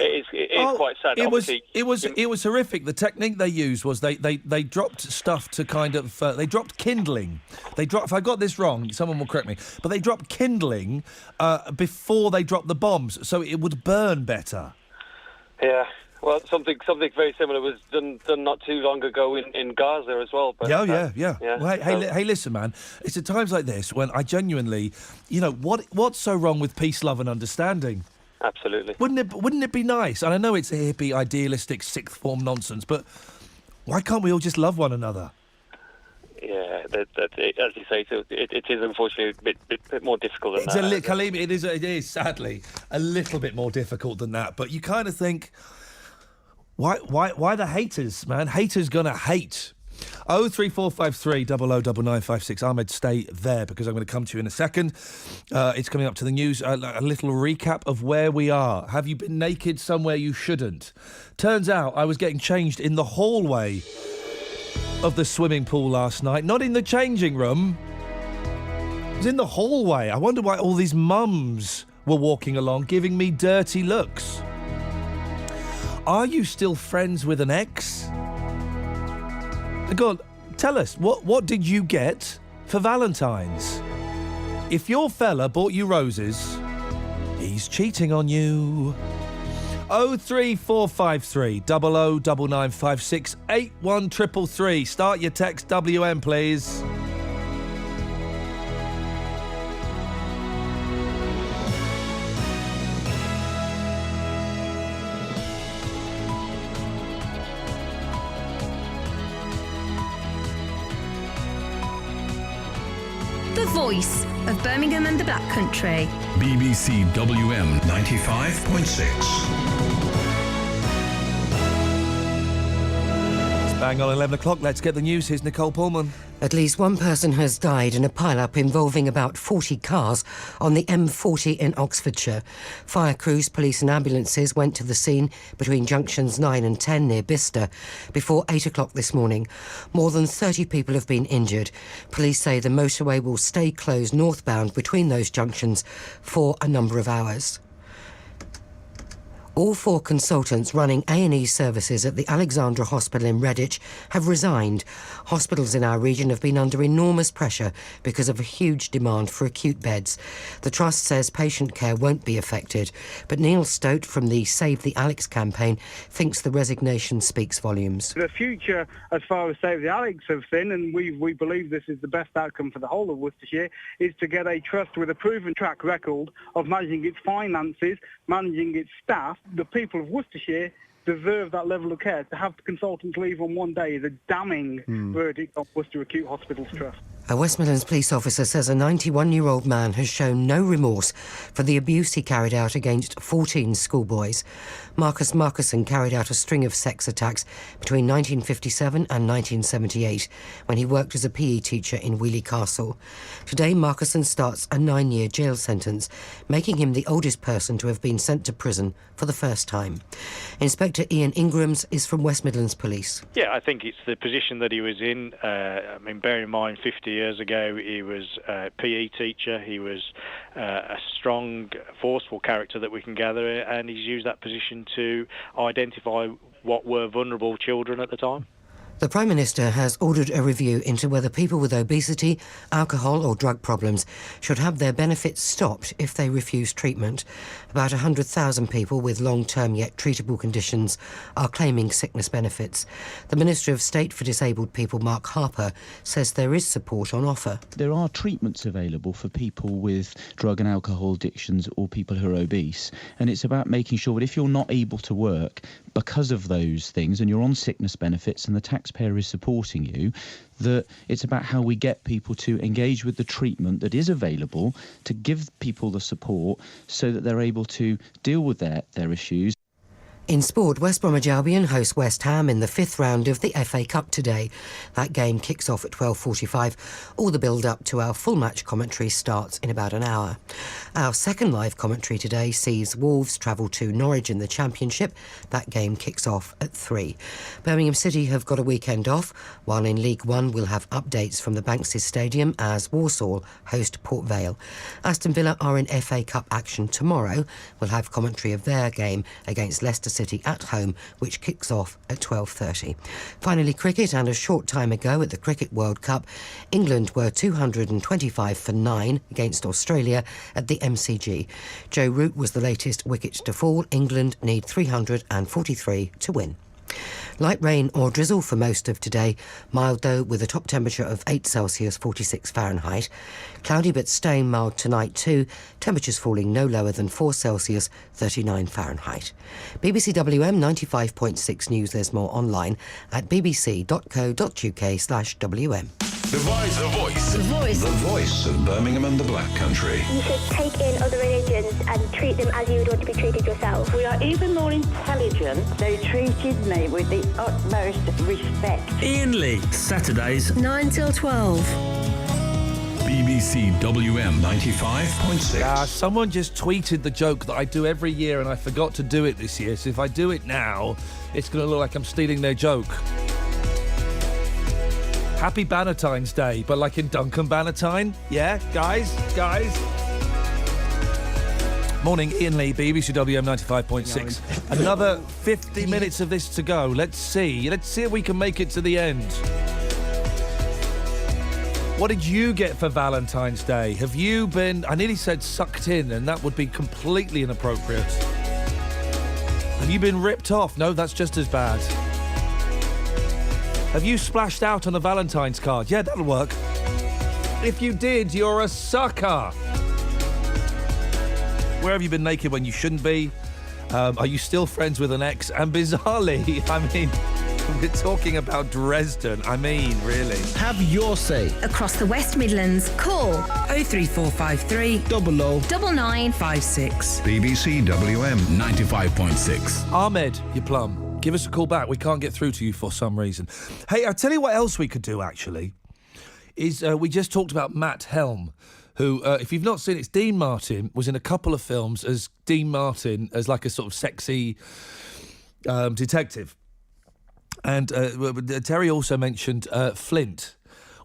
it is quite sad. It was horrific. The technique they used was they dropped stuff to kind of they dropped kindling. If I got this wrong, someone will correct me. But they dropped kindling before they dropped the bombs, so it would burn better. Yeah. Well, something very similar was done not too long ago in Gaza as well. But, yeah. Well, hey, listen, man. It's at times like this when I genuinely, what's so wrong with peace, love, and understanding? Absolutely. Wouldn't it be nice? And I know it's a hippie, idealistic, sixth form nonsense, but why can't we all just love one another? Yeah, as you say, it is unfortunately a bit more difficult than that. Kaleem, it is sadly a little bit more difficult than that. But you kind of think. Why the haters, man? Haters gonna hate. 03453 009956. Ahmed, stay there because I'm going to come to you in a second. It's coming up to the news. A little recap of where we are. Have you been naked somewhere you shouldn't? Turns out I was getting changed in the hallway of the swimming pool last night. Not in the changing room. It was in the hallway. I wonder why all these mums were walking along giving me dirty looks. Are you still friends with an ex? Go on, tell us, what did you get for Valentine's? If your fella bought you roses, he's cheating on you. 03453 009956 81333. Start your text WM, please. The voice of Birmingham and the Black Country. BBC WM 95.6. Bang on 11 o'clock, let's get the news. Here's Nicole Pullman. At least one person has died in a pile-up involving about 40 cars on the M40 in Oxfordshire. Fire crews, police and ambulances went to the scene between junctions 9 and 10 near Bicester before 8 o'clock this morning. More than 30 people have been injured. Police say the motorway will stay closed northbound between those junctions for a number of hours. All 4 consultants running A&E services at the Alexandra Hospital in Redditch have resigned. Hospitals in our region have been under enormous pressure because of a huge demand for acute beds. The Trust says patient care won't be affected, but Neil Stote from the Save the Alex campaign thinks the resignation speaks volumes. The future, as far as Save the Alex have seen, and we believe this is the best outcome for the whole of Worcestershire, is to get a trust with a proven track record of managing its finances, managing its staff. The people of Worcestershire deserve that level of care. To have the consultants leave on one day is a damning verdict of Worcester Acute Hospitals Trust. A West Midlands police officer says a 91-year-old man has shown no remorse for the abuse he carried out against 14 schoolboys. Marcus Marcuson carried out a string of sex attacks between 1957 and 1978 when he worked as a PE teacher in Wheely Castle. Today, Marcuson starts a 9-year jail sentence, making him the oldest person to have been sent to prison for the first time. Inspector Iain Ingrams is from West Midlands Police. Yeah, I think it's the position that he was in. Bear in mind, 50 years ago, he was a PE teacher. He was a strong, forceful character that we can gather, and he's used that position to identify what were vulnerable children at the time. The Prime Minister has ordered a review into whether people with obesity, alcohol or drug problems should have their benefits stopped if they refuse treatment. About 100,000 people with long-term yet treatable conditions are claiming sickness benefits. The Minister of State for Disabled People, Mark Harper, says there is support on offer. There are treatments available for people with drug and alcohol addictions or people who are obese, and it's about making sure that if you're not able to work because of those things and you're on sickness benefits and the taxpayer is supporting you, that it's about how we get people to engage with the treatment that is available to give people the support so that they're able to deal with their issues. In sport, West Bromwich Albion host West Ham in the 5th round of the FA Cup today. That game kicks off at 12:45. All the build-up to our full match commentary starts in about an hour. Our second live commentary today sees Wolves travel to Norwich in the Championship. That game kicks off at 3. Birmingham City have got a weekend off, while in League One we'll have updates from the Banks's Stadium as Walsall host Port Vale. Aston Villa are in FA Cup action tomorrow. We'll have commentary of their game against Leicester City at home, which kicks off at 12:30. Finally, cricket, and a short time ago at the Cricket World Cup, England were 225 for 9 against Australia at the MCG. Joe Root was the latest wicket to fall. England need 343 to win. Light rain or drizzle for most of today. Mild though, with a top temperature of 8 Celsius, 46 Fahrenheit. Cloudy but staying mild tonight too. Temperatures falling no lower than 4 Celsius, 39 Fahrenheit. BBC WM 95.6 News. There's more online at bbc.co.uk/WM. The Voice. The Voice. The voice. The voice of Birmingham and the Black Country. You should take in other religions and treat them as you would want to be treated yourself. We are even more intelligent. They treated me with the utmost respect. Iain Lee, Saturdays 9 till 12. BBC WM 95.6. Someone just tweeted the joke that I do every year and I forgot to do it this year, so if I do it now, it's going to look like I'm stealing their joke. Happy Bannatyne's Day, but like in Duncan Bannatyne? Yeah, guys? Morning, Iain Lee, BBC WM 95.6. Another 50 minutes of this to go. Let's see if we can make it to the end. What did you get for Valentine's Day? Have you been, I nearly said sucked in, and that would be completely inappropriate. Have you been ripped off? No, that's just as bad. Have you splashed out on a Valentine's card? Yeah, that'll work. If you did, you're a sucker. Where have you been naked when you shouldn't be? Are you still friends with an ex? And bizarrely, I mean, We're talking about Dresden. I mean, really. Have your say. Across the West Midlands, call 03453 00 9956. BBC WM 95.6. Ahmed, you plum. Give us a call back. We can't get through to you for some reason. Hey, I'll tell you what else we could do, actually, is we just talked about Matt Helm, who, if you've not seen it, it's Dean Martin, was in a couple of films as Dean Martin, as like a sort of sexy detective. And Terry also mentioned Flint.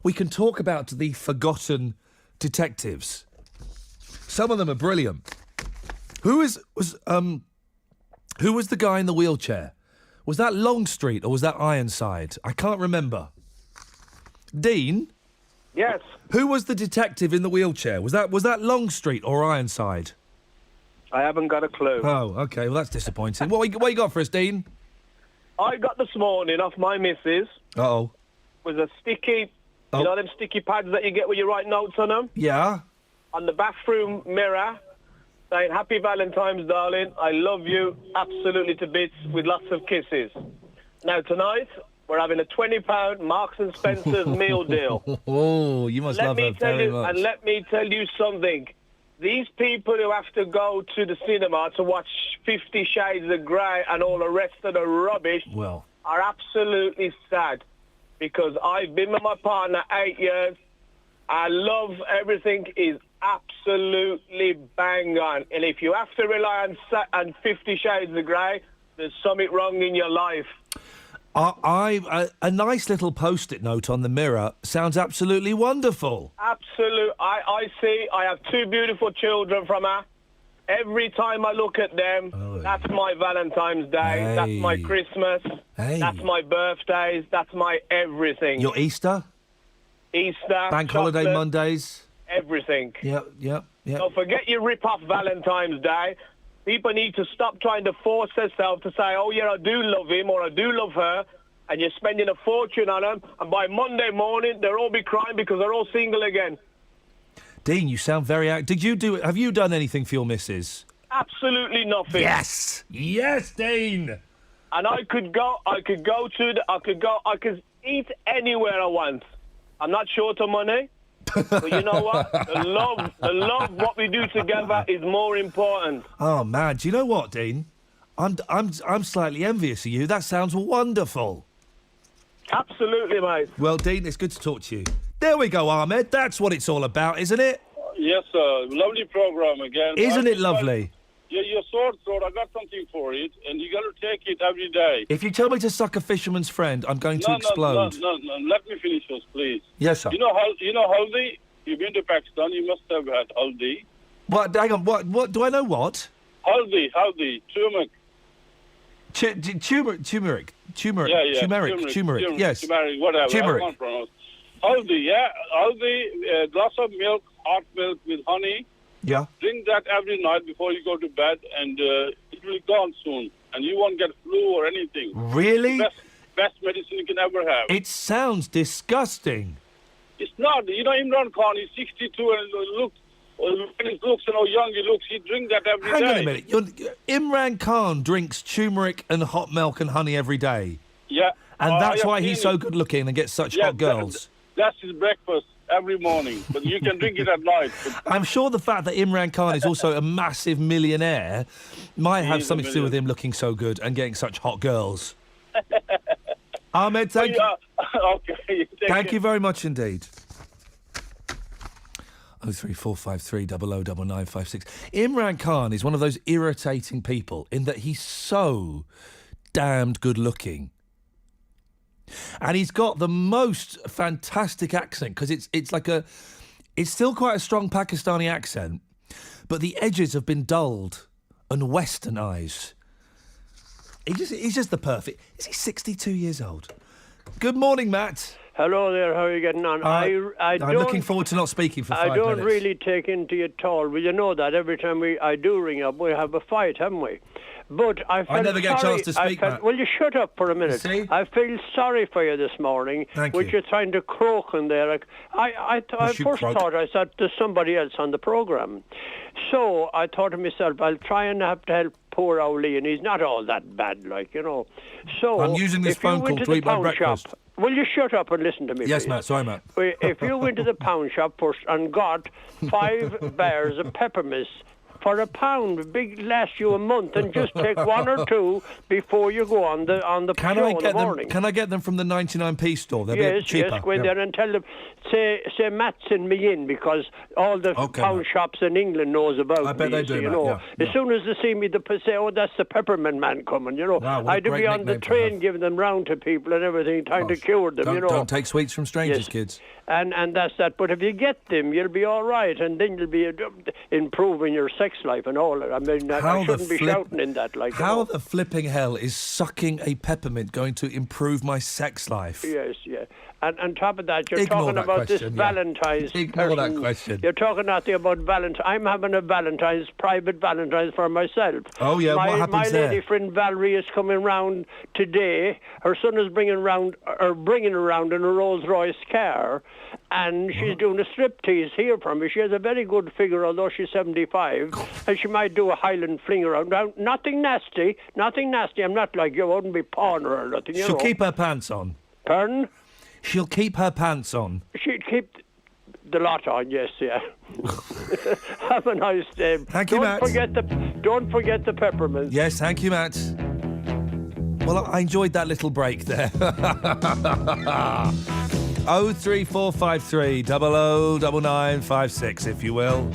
We can talk about the forgotten detectives. Some of them are brilliant. Who was the guy in the wheelchair? Was that Longstreet or was that Ironside? I can't remember. Dean? Yes. Who was the detective in the wheelchair? Was that Longstreet or Ironside? I haven't got a clue. Oh, OK. Well, that's disappointing. What you got for us, Dean? I got this morning off my missus. Uh-oh. Was a sticky, you know them sticky pads that you get when you write notes on them? Yeah. On the bathroom mirror, saying, Happy Valentine's, darling. I love you absolutely to bits with lots of kisses. Now, tonight, we're having a £20 Marks and Spencer's meal deal. Oh, you must love her very much. And let me tell you something. These people who have to go to the cinema to watch 50 Shades of Grey and all the rest of the rubbish are absolutely sad, because I've been with my partner 8 years. Our love, everything is absolutely bang on. And if you have to rely on 50 Shades of Grey, there's something wrong in your life. A nice little post-it note on the mirror sounds absolutely wonderful. Absolute. I have two beautiful children from her. Every time I look at them, that's my Valentine's Day, that's my Christmas, that's my birthdays, that's my everything. Your Easter? Easter. Bank holiday Mondays? Everything. Yep. So forget your rip-off Valentine's Day. People need to stop trying to force themselves to say, oh, yeah, I do love him or I do love her, and you're spending a fortune on them, and by Monday morning, they'll all be crying because they're all single again. Dean, you sound very... Have you done anything for your missus? Absolutely nothing. Yes, Dean. And I could eat anywhere I want. I'm not short of money. But you know what? The love, what we do together is more important. Oh man, do you know what, Dean? I'm slightly envious of you. That sounds wonderful. Absolutely, mate. Well, Dean, it's good to talk to you. There we go, Ahmed. That's what it's all about, isn't it? Yes, sir. Lovely program again. Isn't it lovely? Yeah, your sore throat. I got something for it, and you got to take it every day. If you tell me to suck a fisherman's friend, I'm going to explode. No. Let me finish first, please. Yes, sir. You know haldi? You've been to Pakistan. You must have had haldi. What? Hang on. What? Do I know what? Haldi, turmeric. Turmeric. Yeah. Turmeric. Yes. Turmeric, whatever. Turmeric. I can't pronounce. Haldi, yeah. Haldi, glass of milk, hot milk with honey. Yeah. Drink that every night before you go to bed, and it will be gone soon, and you won't get flu or anything. Really? Best medicine you can ever have. It sounds disgusting. It's not. You know, Imran Khan, he's 62 and when he looks and how young he looks, he drinks that every day. Hang on a minute. Imran Khan drinks turmeric and hot milk and honey every day. Yeah. And that's why he's so good looking and gets such hot girls. That's his breakfast every morning, but you can drink it at night. I'm sure the fact that Imran Khan is also a massive millionaire might have something to do with him looking so good and getting such hot girls. Ahmed, thank you. Okay. Thank you very much indeed. 03453 009956. Imran Khan is one of those irritating people in that he's so damned good looking. And he's got the most fantastic accent, because it's still quite a strong Pakistani accent, but the edges have been dulled and westernised. He's just the perfect... Is he 62 years old? Good morning, Matt. Hello there, how are you getting on? I'm looking forward to not speaking for 5 minutes. I don't really take into you at all. Well, you know that every time I do ring up, we have a fight, haven't we? But I never get a chance to speak, Matt. Well, you shut up for a minute. See? I feel sorry for you this morning. Thank which you. You're trying to croak in there. I first thought there's somebody else on the programme. So I thought to myself, I'll try and have to help poor old Iain, he's not all that bad, like, you know. So I'm using this phone call to eat my breakfast. Will you shut up and listen to me, Yes, please? Matt. Sorry, Matt. If you went to the pound shop first and got 5 bars of peppermints for £1, big last you a month, and just take 1 or 2 before you go on the show in the morning. Can I get them from the 99p store? They're a bit cheaper. Yes, go in there and tell them, say Matt send me in, because all the pound shops in England knows about me. I bet they do, you Matt, know. yeah. As soon as they see me, they say, oh, that's the peppermint man coming, you know. Wow, what a I'd be great on the nickname to train have. giving them round to people and everything, trying to cure them, you know. Don't take sweets from strangers, Yes. kids. And that's that. But if you get them, you'll be all right, and then you'll be improving your sex life and all. I mean, I shouldn't be shouting in that. Like, how the flipping hell is sucking a peppermint going to improve my sex life? Yes, yeah. And on top of that, you're Ignore talking that about this question, yeah. Valentine's. Ignore that person. question. You're talking out there about Valentine's. I'm having a private Valentine's for myself. Oh, yeah, what happens my there? lady friend Valerie is coming round today. Her son is bringing her around in a Rolls-Royce car, and she's doing a striptease here for me. She has a very good figure, although she's 75, and she might do a Highland fling around. Now, nothing nasty. I'm not like you. Wouldn't be porn her or nothing. She'll keep her pants on. Pardon? She'll keep her pants on. She'd keep the lot on, yes, yeah. Have a nice day. Thank you, Matt. Don't forget the peppermints. Yes, thank you, Matt. Well, I enjoyed that little break there. 03453 009956, if you will.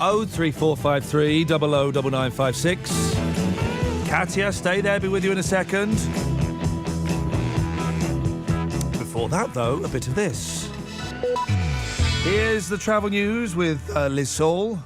03453 009956. Katya, stay there, be with you in a second. Before that, though, a bit of this. Here's the travel news with Liz Saul.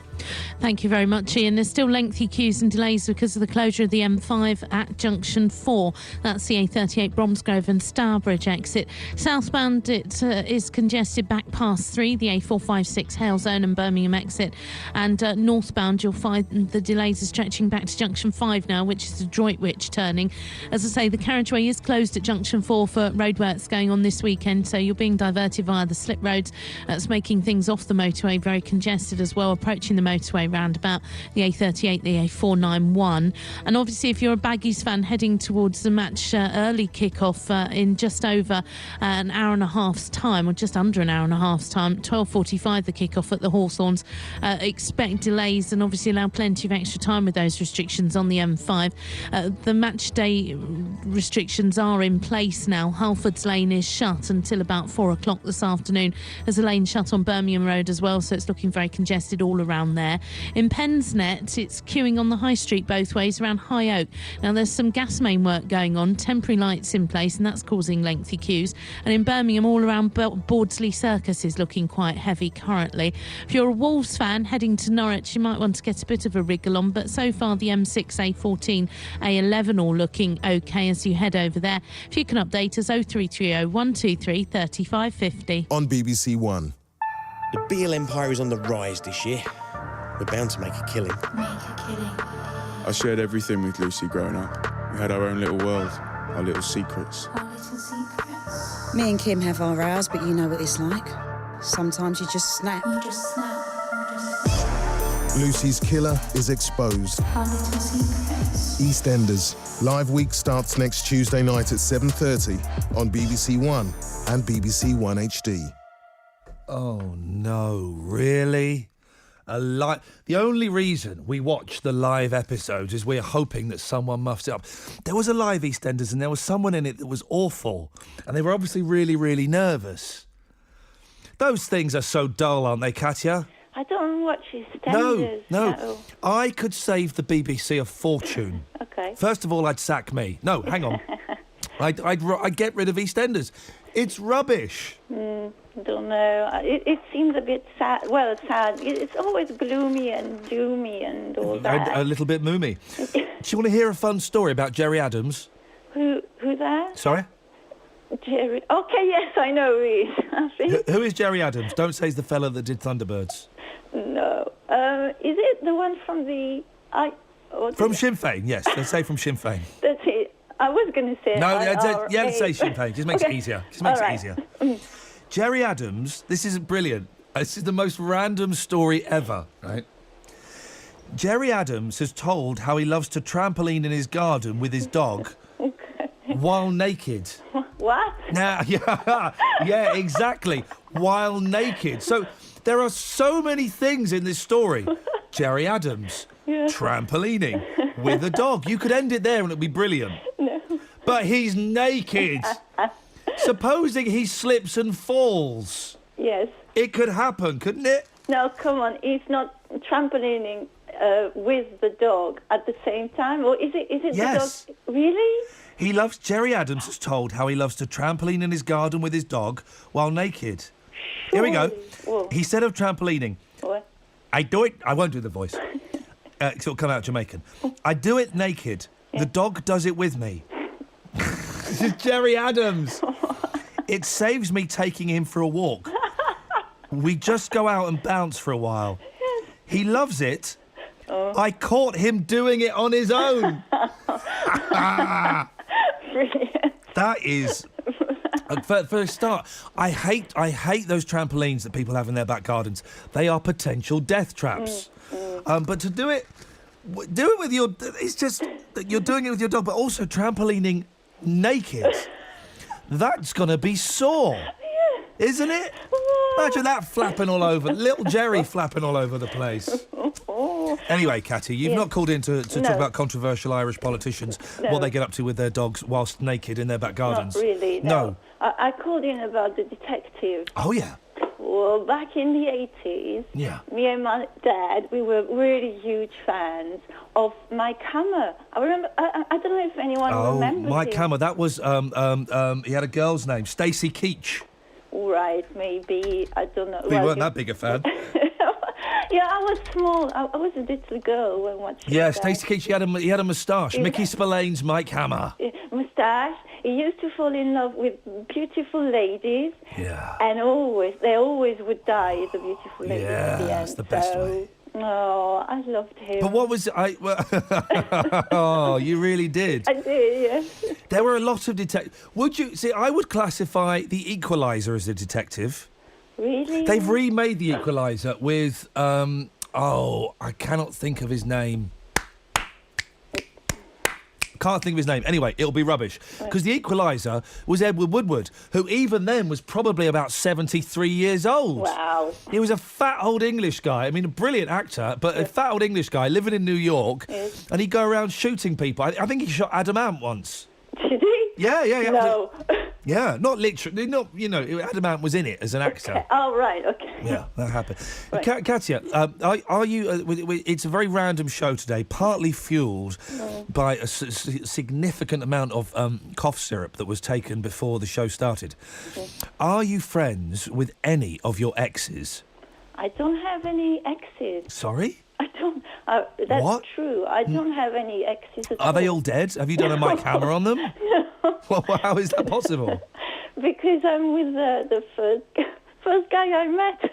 Thank you very much, Ian. There's still lengthy queues and delays because of the closure of the M5 at Junction 4. That's the A38 Bromsgrove and Stourbridge exit. Southbound, it is congested back past 3, the A456 Halezone and Birmingham exit. And northbound, you'll find the delays are stretching back to Junction 5 now, which is the Droitwich turning. As I say, the carriageway is closed at Junction 4 for roadworks going on this weekend, so you're being diverted via the slip roads. That's making things off the motorway very congested as well, approaching the motorway roundabout, the A38, the A491. And obviously, if you're a Baggies fan heading towards the match early kick-off in just over an hour and a half's time, or just under an hour and a half's time, 12:45 the kick-off at the Hawthorns. Expect delays and obviously allow plenty of extra time with those restrictions on the M5. The match day restrictions are in place now. Halfords Lane is shut until about 4 o'clock this afternoon. There's a lane shut on Birmingham Road as well, so it's looking very congested all around there. In Pensnet, it's queuing on the High Street both ways around High Oak. Now, there's some gas main work going on, temporary lights in place, and that's causing lengthy queues. And in Birmingham, all around Bawdsley Circus is looking quite heavy currently. If you're a Wolves fan heading to Norwich, you might want to get a bit of a wriggle on, but so far the M6, A14, A11 all looking OK as you head over there. If you can update us, 0330 123 3550. On BBC One. The Beale Empire is on the rise this year. We're bound to make a killing. I shared everything with Lucy growing up. We had our own little world, our little secrets. Me and Kim have our rows, but you know what it's like. Sometimes you just snap. Lucy's killer is exposed. EastEnders. Live week starts next Tuesday night at 7:30 on BBC One and BBC One HD. Oh, no, really? The only reason we watch the live episodes is we're hoping that someone muffs it up. There was a live EastEnders and there was someone in it that was awful. And they were obviously really, really nervous. Those things are so dull, aren't they, Katya? I don't watch EastEnders. No. I could save the BBC a fortune. Okay. First of all, I'd sack me. No, hang on. I'd get rid of EastEnders. It's rubbish. I don't know. It seems a bit sad. Well, sad. It's always gloomy and doomy and all that. A little bit moomy. Do you want to hear a fun story about Jerry Adams? Who that? Sorry? Jerry. Okay, yes, I know who he is. Who is Jerry Adams? Don't say he's the fella that did Thunderbirds. No. Is it the one from the... From Sinn Féin, yes. Let's say from Sinn Féin. That's it. I was going to say... No, let's say Sinn Féin. Just makes it easier. Jerry Adams, this is brilliant. This is the most random story ever, right? Jerry Adams has told how he loves to trampoline in his garden with his dog while naked. What? Now, yeah, exactly. While naked. So there are so many things in this story. Jerry Adams, trampolining with a dog. You could end it there and it'd be brilliant. No. But he's naked. Supposing he slips and falls. Yes. It could happen, couldn't it? No, come on. He's not trampolining with the dog at the same time? Or is it yes. the dog? Really? Jerry Adams has told how he loves to trampoline in his garden with his dog while naked. Surely. Here we go. Whoa. He said of trampolining. What? I do it... I won't do the voice. It'll come out Jamaican. I do it naked. Yeah. The dog does it with me. This is Jerry Adams. It saves me taking him for a walk. We just go out and bounce for a while. He loves it. Oh. I caught him doing it on his own. Brilliant. That is... For a start, I hate those trampolines that people have in their back gardens. They are potential death traps. But to do it with your... It's just that you're doing it with your dog, but also trampolining naked. That's going to be sore, isn't it? Imagine that flapping all over. Little Jerry flapping all over the place. Anyway, Catty, you've not called in to talk about controversial Irish politicians, what they get up to with their dogs whilst naked in their back gardens. Not really, no. I called in about the detective. Oh, yeah. Well, back in the 80s, me and my dad, we were really huge fans of Mike Hammer. I remember, I don't know if anyone remembers Mike him. Hammer, that was, he had a girl's name, Stacey Keach. Right, maybe, I don't know. We weren't that big a fan. Yeah, I was small. I was a little girl when watching Yeah, that. Stacey Keach, he had a moustache. Yeah. Mickey Spillane's Mike Hammer. Moustache. He used to fall in love with beautiful ladies. Yeah. And they always would die, the beautiful ladies at the end. That's the best way. Oh, I loved him. But what was oh, you really did. I did, yes. There were a lot of detectives. I would classify The Equalizer as a detective. Really? They've remade The Equalizer with, I cannot think of his name. Can't think of his name. Anyway, it'll be rubbish. Because The Equalizer was Edward Woodward, who even then was probably about 73 years old. Wow. He was a fat old English guy. I mean, a brilliant actor, but a fat old English guy living in New York. Yes. And he'd go around shooting people. I think he shot Adam Ant once. Did he? Yeah. No. Yeah, not literally. Not, Adam Ant was in it as an actor. Okay. Oh, right, okay. Yeah, that happened. Right. Katya, are you... it's a very random show today, partly fuelled by a significant amount of cough syrup that was taken before the show started. Are you friends with any of your exes? I don't have any exes. Sorry? I don't... that's What? true. I don't have any exes at all. Are they all dead? Have you done a Mike Hammer on them? No. Well, how is that possible? Because I'm with the first guy I met.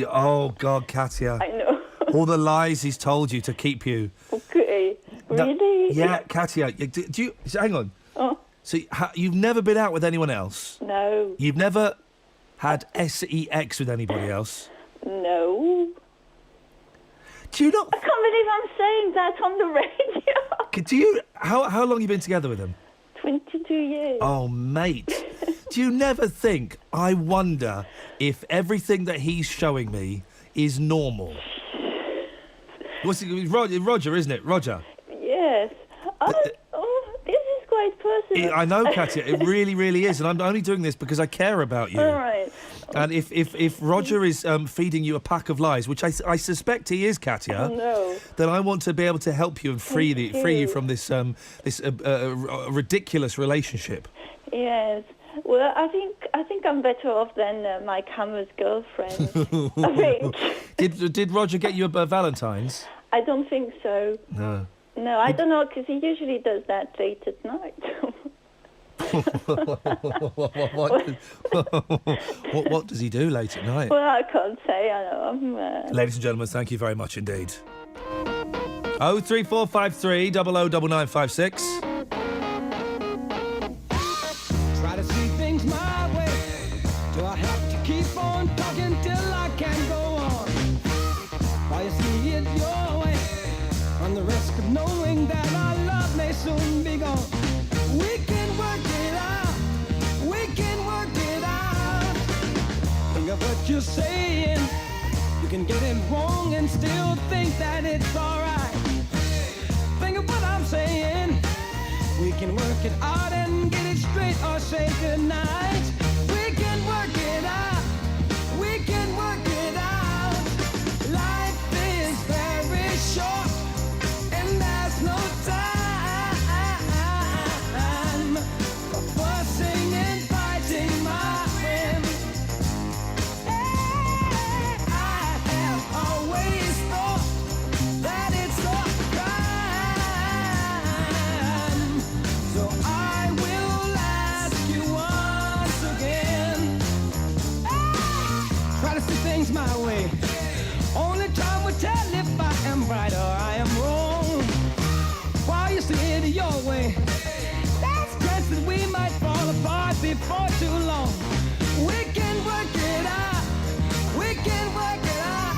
Oh, God, Katya. I know. All the lies he's told you to keep you. Okay. Really? Yeah, Katya, do you... Hang on. Oh. So you've never been out with anyone else? No. You've never had sex with anybody else? No. Do you not... I can't believe I'm saying that on the radio. Do you... How long have you been together with him? 22 years. Oh, mate. Do you never think, I wonder if everything that he's showing me is normal? What's it? Roger, isn't it? Roger? Yes. This is quite personal. I know, Katya, it really, really is. And I'm only doing this because I care about you. All right. And if Roger is feeding you a pack of lies, which I suspect he is, Katya, No. then I want to be able to help you and free you from this ridiculous relationship. Yes. Well, I think I'm better off than Mike Hammer's girlfriend. I think. Did Roger get you a Valentine's? I don't think so. No. No, I don't know, because he usually does that late at night. What does he do late at night? Well, I can't say. I know. Ladies and gentlemen, thank you very much indeed. 03453 009956. Try to see things my way. Do I have to keep on talking till I can go on? While you see it your way, on the risk of knowing that our love may soon be gone. We can work it out. We can work it out. Think of what you're saying. You can get it wrong and still think that it's alright. Think of what I'm saying. We can work it out and get it straight or say goodnight. We can work it out. We can work it out. Life is very short and there's no time for fussing and fighting, my friend. I have always thought that it's a crime. So I will ask you once again. Try to see things my way. Only time will tell if I am right or I am wrong. While you see it your way, that's chance that we might fall apart before too long. We can work it out. We can work it out.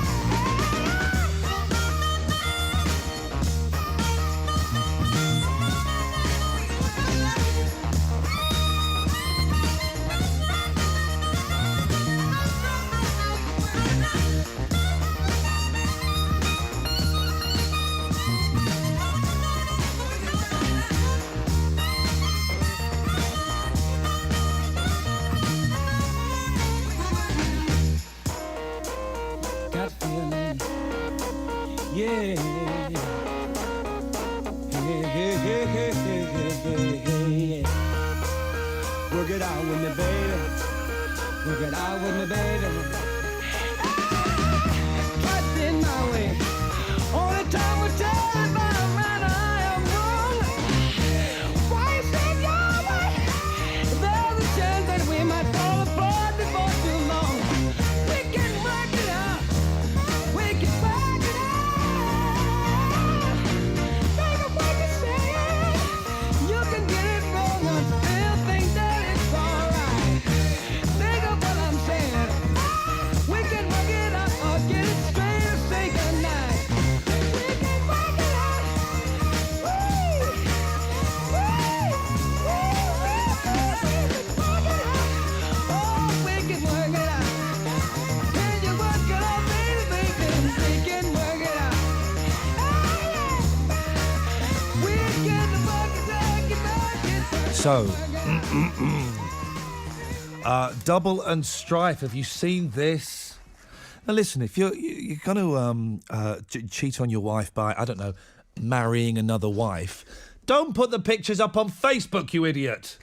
yeah. Work it out with me, baby. Work it out with me, baby. Trust in my way. Only time will tell if I'm right or I am wrong. Why you stay your way? There's a chance that we might fall apart before too long. We can work it out. We can work it out. Think of what you said. You can get it wrong and still think that it's alright. Think of what I'm saying. We can work it out or get it straight or say goodnight. We can work it out. Woo! Woo! Oh, we can work it out. Can you work it out, baby, baby? We can work it out. We can work it out. So, Double and Strife, have you seen this? Now listen, if you're going to cheat on your wife by, I don't know, marrying another wife, don't put the pictures up on Facebook, you idiot.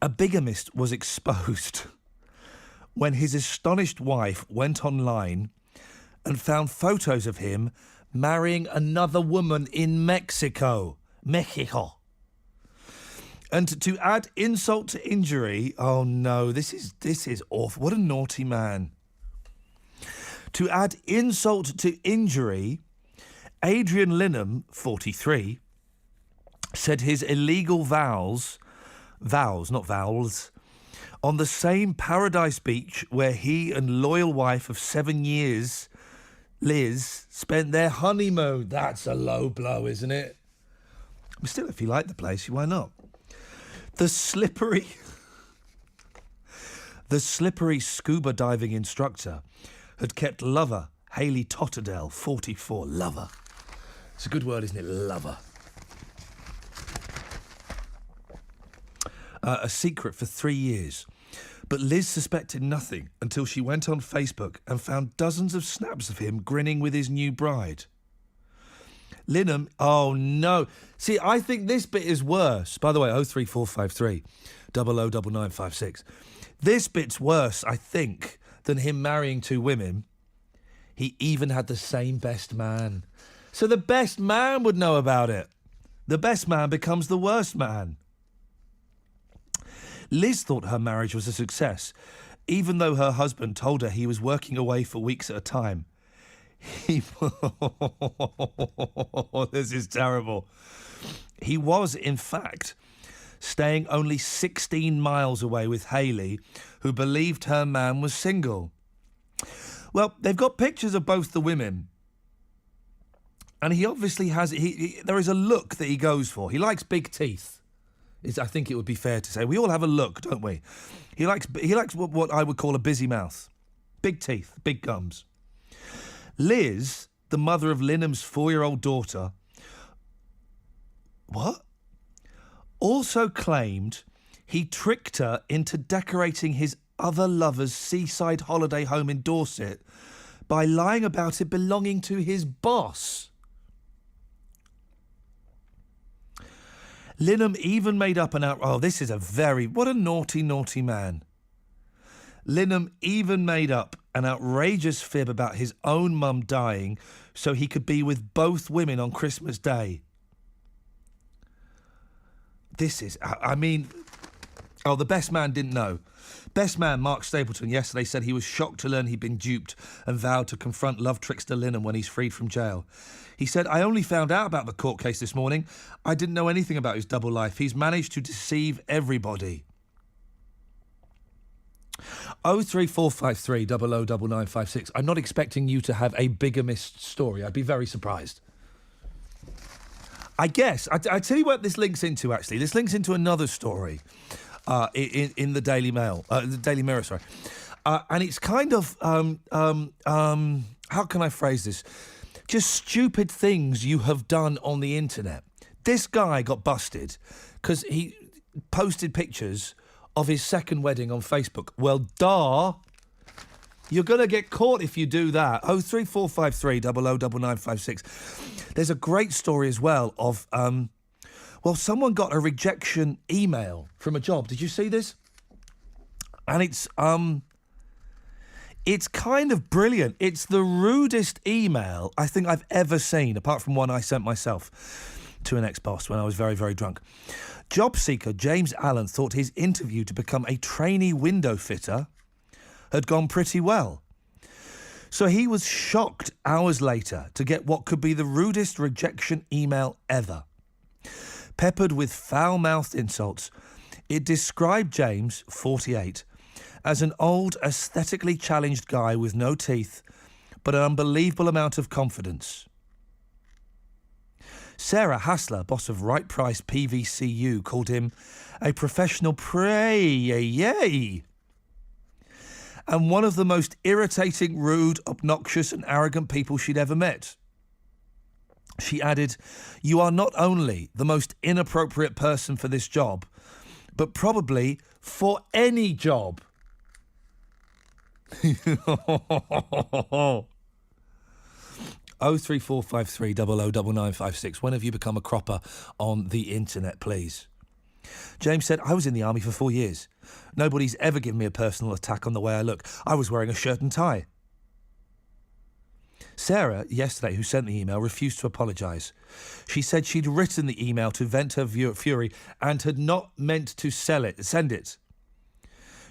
A bigamist was exposed when his astonished wife went online and found photos of him marrying another woman in Mexico. And to add insult to injury, oh no, this is awful. What a naughty man. To add insult to injury, Adrian Linham, 43, said his illegal vows, not vowels, on the same paradise beach where he and loyal wife of 7 years, Liz, spent their honeymoon. That's a low blow, isn't it? But still, if you like the place, why not? The slippery scuba diving instructor had kept lover Hayley Totterdale, 44, lover. It's a good word, isn't it? Lover. A secret for 3 years. But Liz suspected nothing until she went on Facebook and found dozens of snaps of him grinning with his new bride. Linham, oh no. See, I think this bit is worse. By the way, 03453 009956. This bit's worse, I think, than him marrying 2 women. He even had the same best man. So the best man would know about it. The best man becomes the worst man. Liz thought her marriage was a success, even though her husband told her he was working away for weeks at a time. This is terrible. He was, in fact, staying only 16 miles away with Hayley, who believed her man was single. Well, they've got pictures of both the women. And he obviously has... there is a look that he goes for. He likes big teeth. I think it would be fair to say. We all have a look, don't we? He likes what I would call a busy mouth. Big teeth, big gums. Liz, the mother of Linham's 4-year-old daughter, also claimed he tricked her into decorating his other lover's seaside holiday home in Dorset by lying about it belonging to his boss. Linham even made up an what a naughty, naughty man. Linham even made up an outrageous fib about his own mum dying so he could be with both women on Christmas Day. The best man didn't know. Best man, Mark Stapleton, yesterday said he was shocked to learn he'd been duped and vowed to confront love trickster Linham when he's freed from jail. He said, I only found out about the court case this morning. I didn't know anything about his double life. He's managed to deceive everybody. 03453 009956. I'm not expecting you to have a bigamist story. I'd be very surprised. I guess, I tell you what this links into, actually. This links into another story in the Daily Mail, the Daily Mirror, sorry. And it's kind of, how can I phrase this? Just stupid things you have done on the internet. This guy got busted because he posted pictures of his second wedding on Facebook. Well, You're going to get caught if you do that. 03453 009956. There's a great story as well of, someone got a rejection email from a job. Did you see this? And it's kind of brilliant. It's the rudest email I think I've ever seen, apart from one I sent myself to an ex-boss when I was very, very drunk. Job seeker James Allen thought his interview to become a trainee window fitter had gone pretty well. So he was shocked hours later to get what could be the rudest rejection email ever. Peppered with foul-mouthed insults, it described James, 48, as an old, aesthetically challenged guy with no teeth, but an unbelievable amount of confidence. Sarah Hassler, boss of Right Price PVCU, called him a professional prey, and one of the most irritating, rude, obnoxious and arrogant people she'd ever met. She added, "You are not only the most inappropriate person for this job, but probably for any job." 03453 009956. When have you become a cropper on the internet, please? James said, "I was in the army for 4 years. Nobody's ever given me a personal attack on the way I look. I was wearing a shirt and tie." Sarah, yesterday, who sent the email, refused to apologise. She said she'd written the email to vent her fury and had not meant to send it.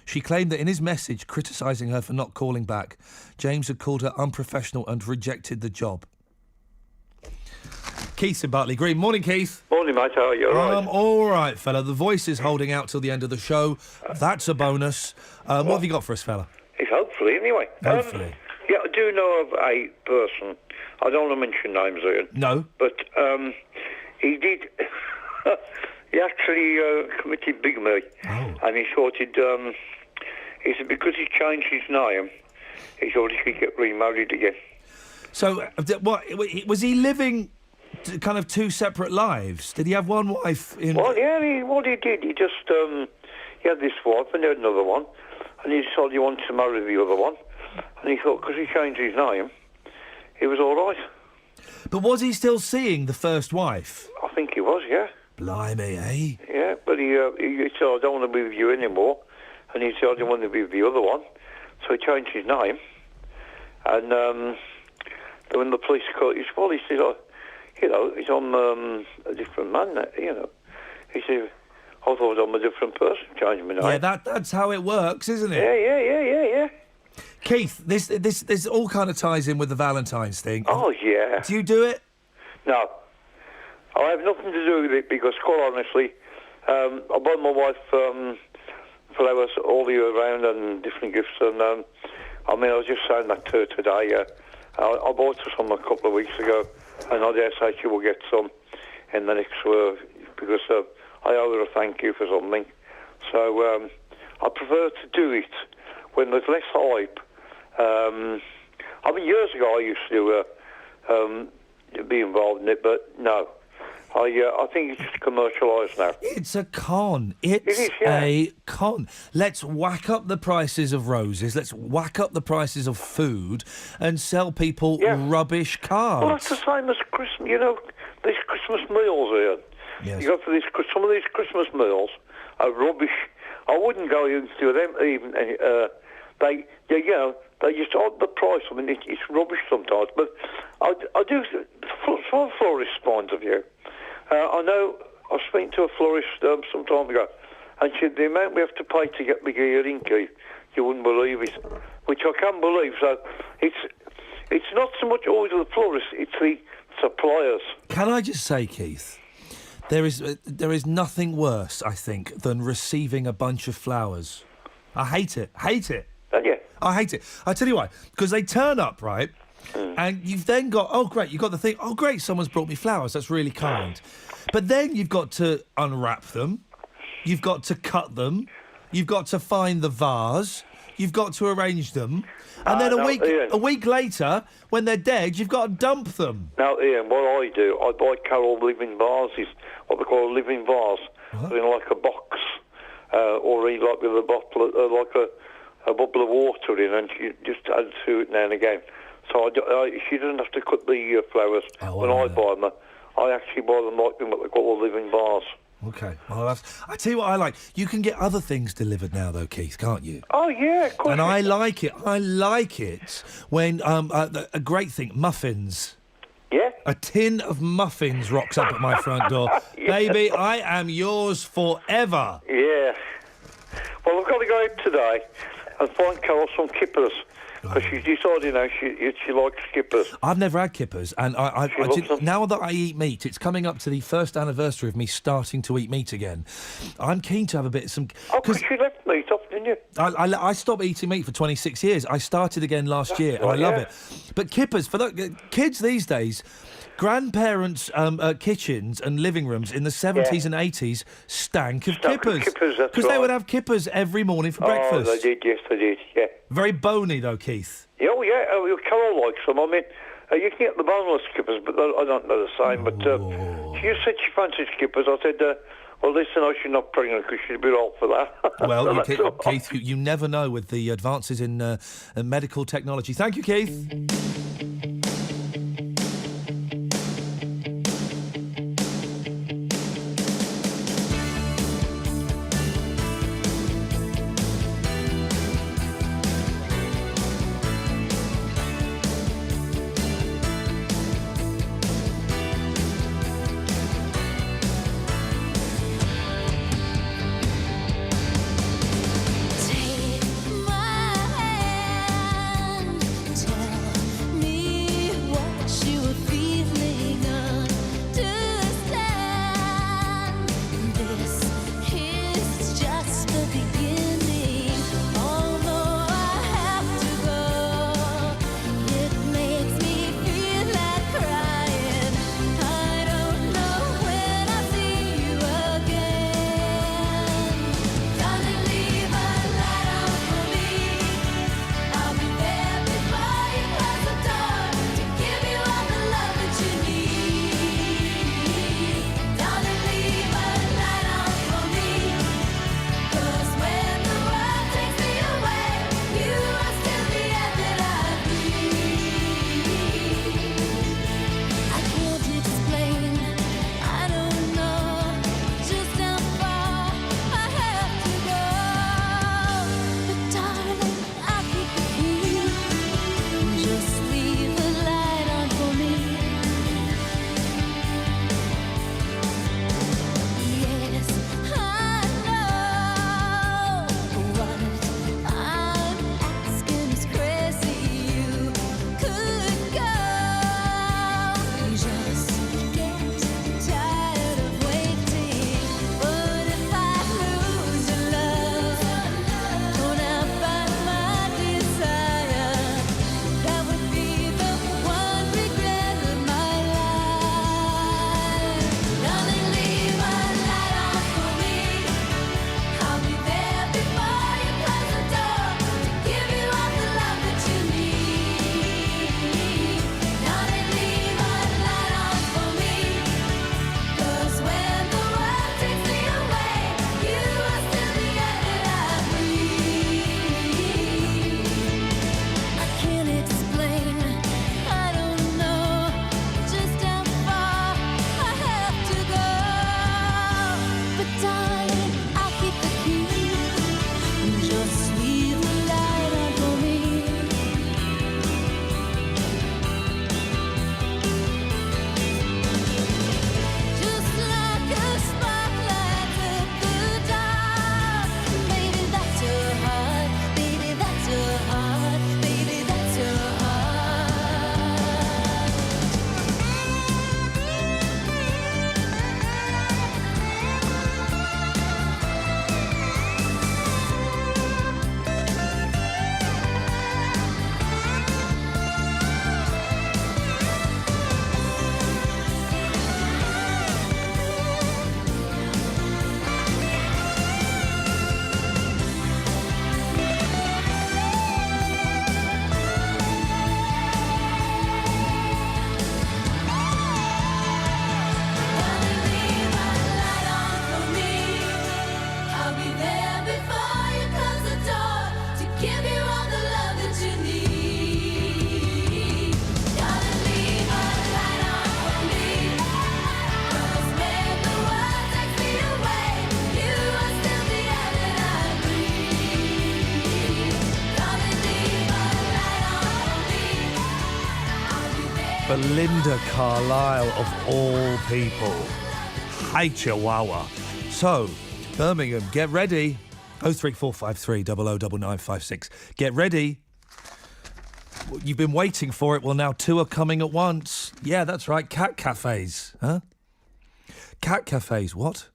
She claimed that in his message criticising her for not calling back, James had called her unprofessional and rejected the job. Keith's in Bartley Green. Morning, Keith. Morning, mate. How are you? All right? I'm all right, fella. The voice is holding out till the end of the show. That's a bonus. What have you got for us, fella? It's hopefully, anyway. Hopefully. Yeah, I do know of a person. I don't want to mention names, Ian. No. But he did... he actually committed bigamy. Oh. And he thought he said because he changed his name, he thought he could get remarried again. So, what was he living... kind of two separate lives? Did he have one wife? Well, yeah, what he did, he just, he had this wife and he had another one, and he decided he wanted to marry the other one, and he thought because he changed his name, he was all right. But was he still seeing the first wife? I think he was, yeah. Blimey, eh? Yeah, but he said, "I don't want to be with you anymore," and he said, "I don't want to be with the other one," so he changed his name, and when the police caught his well, he said, he's on a different man, He said, "I thought I'm a different person, changed my name." Yeah, that's how it works, isn't it? Yeah. Keith, this all kind of ties in with the Valentine's thing. Oh, yeah. Do you do it? No. I have nothing to do with it because, quite honestly, I buy my wife flowers all year round and different gifts, and I was just saying that to her today. I bought her some a couple of weeks ago, and I dare say she will get some in the next because I owe her a thank you for something. So I prefer to do it when there's less hype. Years ago I used to be involved in it, but no. I think it's just commercialised now. It's a con. It's a con. Let's whack up the prices of roses. Let's whack up the prices of food and sell people rubbish cards. Well, that's the same as Christmas. These Christmas meals, Ian. Yes. You go for some of these Christmas meals are rubbish. I wouldn't go into them even. They just odd the price. I mean, it's rubbish sometimes. But I do, from a florist's point of view, I know I was speaking to a florist some time ago, and she said the amount we have to pay to get the gear in, Keith, you wouldn't believe it, which I can believe. So it's not so much always the florist, it's the suppliers. Can I just say, Keith, there is nothing worse, I think, than receiving a bunch of flowers. I hate it. Don't you? I hate it. I tell you why. Because they turn up, right? And you've then got, oh, great, you've got the thing, oh, great, someone's brought me flowers, that's really kind. But then you've got to unwrap them, you've got to cut them, you've got to find the vase, you've got to arrange them, and then a week later, when they're dead, you've got to dump them. Now, Ian, what I do, I buy Carol living vases, what they call a living vase, in like a box, or in like with a bottle, like a bubble of water in, and she just adds to it now and again. So she doesn't have to cut the flowers when I buy them. I actually buy them like what they call living vase. Okay. Well, I tell you what I like. You can get other things delivered now, though, Keith, can't you? Oh, yeah, of course. And I like it. I like it when a great thing, muffins. Yeah. A tin of muffins rocks up at my front door. Yeah. Baby, I am yours forever. Yeah. Well, I've got to go out today and find Carol some kippers. Because she's decided now she likes kippers. I've never had kippers, and now that I eat meat, it's coming up to the first anniversary of me starting to eat meat again. I'm keen to have a bit of some... Oh, because you left meat off, didn't you? I stopped eating meat for 26 years. I started again last year, and I love it. But kippers, for the kids these days... Grandparents' kitchens and living rooms in the 70s and 80s stank of kippers. Because they would have kippers every morning for breakfast. Oh, they did, yes, they did, yeah. Very bony, though, Keith. Oh, yeah, Carol likes them. I mean, you can get the boneless kippers, but I don't know the same. But she said she fancied kippers. I said, well, listen, she's not pregnant because she's a bit old for that. Well, Keith, you never know with the advances in medical technology. Thank you, Keith. Take my hand, tell me for Linda Carlisle of all people. Hey, Chihuahua. So, Birmingham, get ready. 03453 009956. Get ready. You've been waiting for it. Well, now 2 are coming at once. Yeah, that's right. Cat cafes. Huh? Cat cafes. What?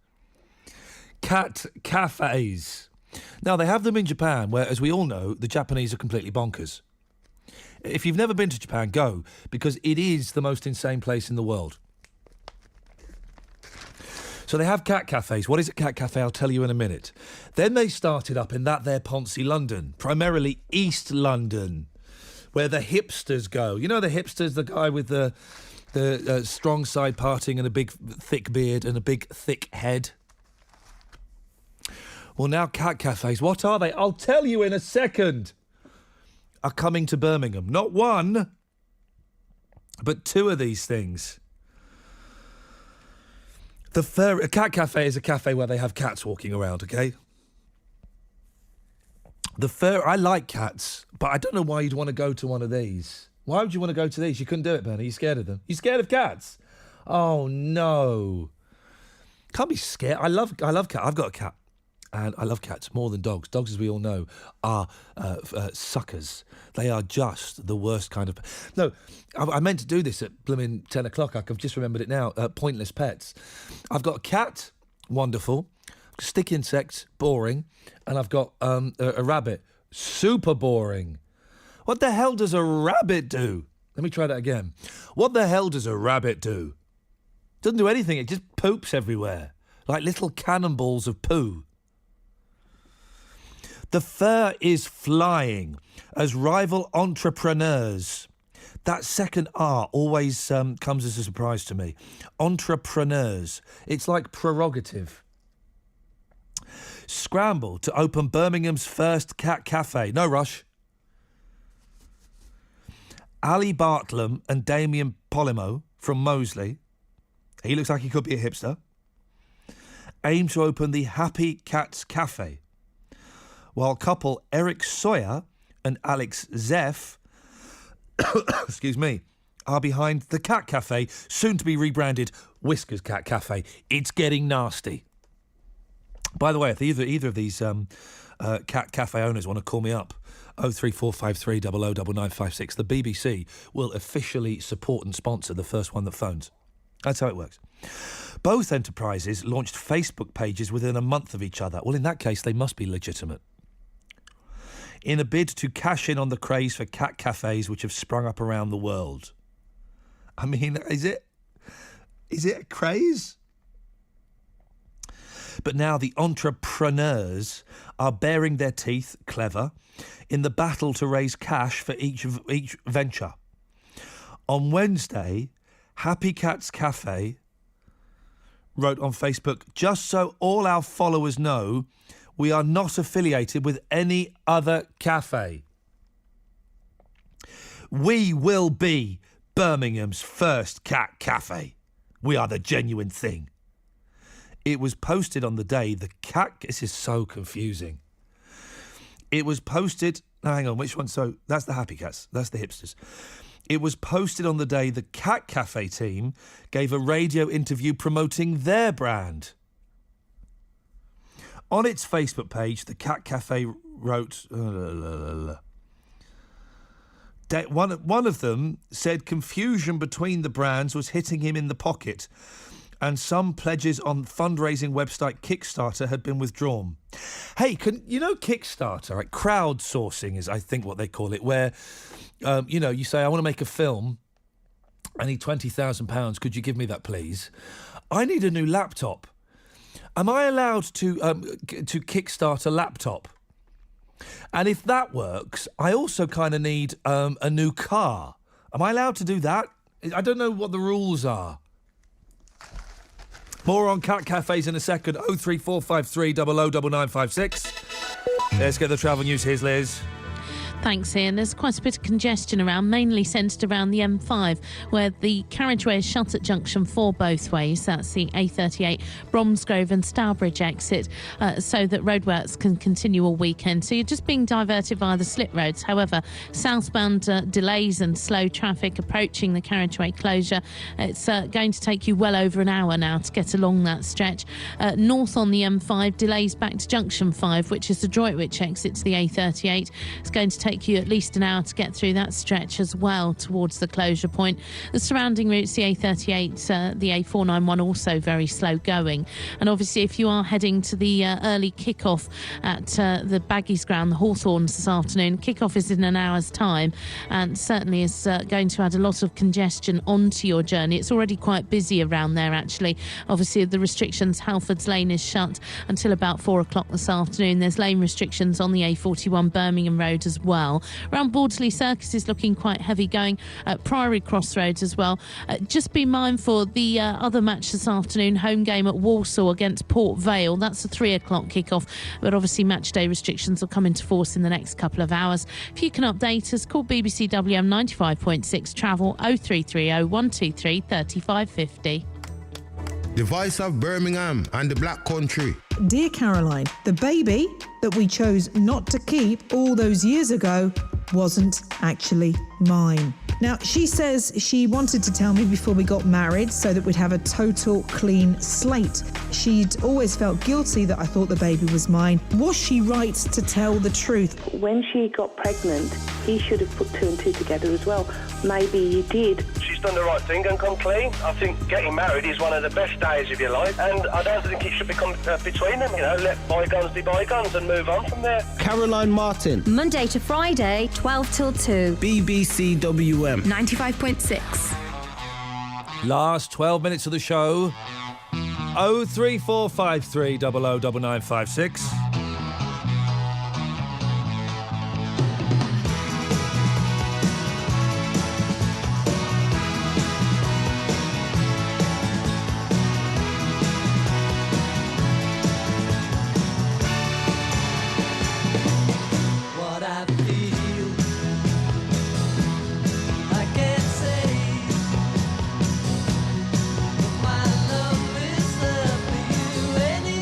Cat cafes. Now, they have them in Japan, where, as we all know, the Japanese are completely bonkers. If you've never been to Japan, go, because it is the most insane place in the world. So they have cat cafes. What is a cat cafe? I'll tell you in a minute. Then they started up in that there Poncy London, primarily East London, where the hipsters go. You know the hipsters, the guy with the strong side parting and a big thick beard and a big thick head? Well, now cat cafes, what are they? I'll tell you in a second. Are coming to Birmingham. Not 1, but 2 of these things. A cat cafe is a cafe where they have cats walking around, okay? I like cats, but I don't know why you'd want to go to one of these. Why would you want to go to these? You couldn't do it, Bernie. You're scared of them. You scared of cats? Oh, no. Can't be scared. I love cats. I've got a cat. And I love cats more than dogs. Dogs, as we all know, are suckers. They are just the worst kind of... No, I meant to do this at blooming 10 o'clock. I've just remembered it now. Pointless pets. I've got a cat, wonderful. Stick insects, boring. And I've got a rabbit, super boring. What the hell does a rabbit do? Let me try that again. What the hell does a rabbit do? Doesn't do anything. It just poops everywhere. Like little cannonballs of poo. The fur is flying as rival entrepreneurs. That second R always comes as a surprise to me. Entrepreneurs. It's like prerogative. Scramble to open Birmingham's first cat cafe. No rush. Ali Bartlam and Damien Polimo from Moseley. He looks like he could be a hipster. Aim to open the Happy Cats Cafe. While couple Eric Sawyer and Alex Zeff, excuse me, are behind the Cat Cafe, soon to be rebranded Whiskers Cat Cafe. It's getting nasty. By the way, if either of these cat cafe owners want to call me up, 03453 009956, the BBC will officially support and sponsor the first one that phones. That's how it works. Both enterprises launched Facebook pages within a month of each other. Well, in that case, they must be legitimate. In a bid to cash in on the craze for cat cafes which have sprung up around the world. I mean, is it a craze? But now the entrepreneurs are baring their teeth, clever, in the battle to raise cash for each venture. On Wednesday, Happy Cats Cafe wrote on Facebook, just so all our followers know, we are not affiliated with any other cafe. We will be Birmingham's first cat cafe. We are the genuine thing. It was posted on the day the cat... This is so confusing. It was posted... No, hang on, which one? So, that's the Happy Cats. That's the hipsters. It was posted on the day the Cat Cafe team gave a radio interview promoting their brand. On its Facebook page, the Cat Cafe wrote... One of them said confusion between the brands was hitting him in the pocket, and some pledges on fundraising website Kickstarter had been withdrawn. Hey, Kickstarter, right? Crowdsourcing is, I think, what they call it, where, you say, I want to make a film. I need £20,000. Could you give me that, please? I need a new laptop. Am I allowed to kickstart a laptop? And if that works, I also kind of need a new car. Am I allowed to do that? I don't know what the rules are. More on cat cafes in a second. 03453 009956. Let's get the travel news. Here's Liz. Thanks, Ian. There's quite a bit of congestion around, mainly centred around the M5, where the carriageway is shut at junction 4 both ways. That's the A38, Bromsgrove and Stourbridge exit, so that roadworks can continue all weekend. So you're just being diverted via the slip roads. However, southbound delays and slow traffic approaching the carriageway closure. It's going to take you well over an hour now to get along that stretch. North on the M5, delays back to junction 5, which is the Droitwich exit to the A38. It's going to take you at least an hour to get through that stretch as well towards the closure point. The surrounding routes, the A38, the A491, also very slow going. And obviously, if you are heading to the early kick-off at the Baggies Ground, the Hawthorns this afternoon, kick-off is in an hour's time and certainly is going to add a lot of congestion onto your journey. It's already quite busy around there, actually. Obviously, the restrictions, Halfords Lane is shut until about 4 o'clock this afternoon. There's lane restrictions on the A41 Birmingham Road as well. Around Bordesley Circus is looking quite heavy going at Priory Crossroads as well. Just be mindful, the other match this afternoon, home game at Walsall against Port Vale. That's a 3 o'clock kick-off, but obviously match day restrictions will come into force in the next couple of hours. If you can update us, call BBC WM 95.6 Travel 0330 123 3550. The voice of Birmingham and the Black Country. Dear Caroline, the baby that we chose not to keep all those years ago wasn't actually mine. Now, she says she wanted to tell me before we got married so that we'd have a total clean slate. She'd always felt guilty that I thought the baby was mine. Was she right to tell the truth? When she got pregnant, he should have put 2 and 2 together as well. Maybe he did. She's done the right thing and come clean. I think getting married is one of the best days of your life, and I don't think it should become between them. You know, let bygones be bygones and move on from there. Caroline Martin. Monday to Friday, 12 till 2. BBC WM. 95.6. Last 12 minutes of the show. 03453 009956. Anytime.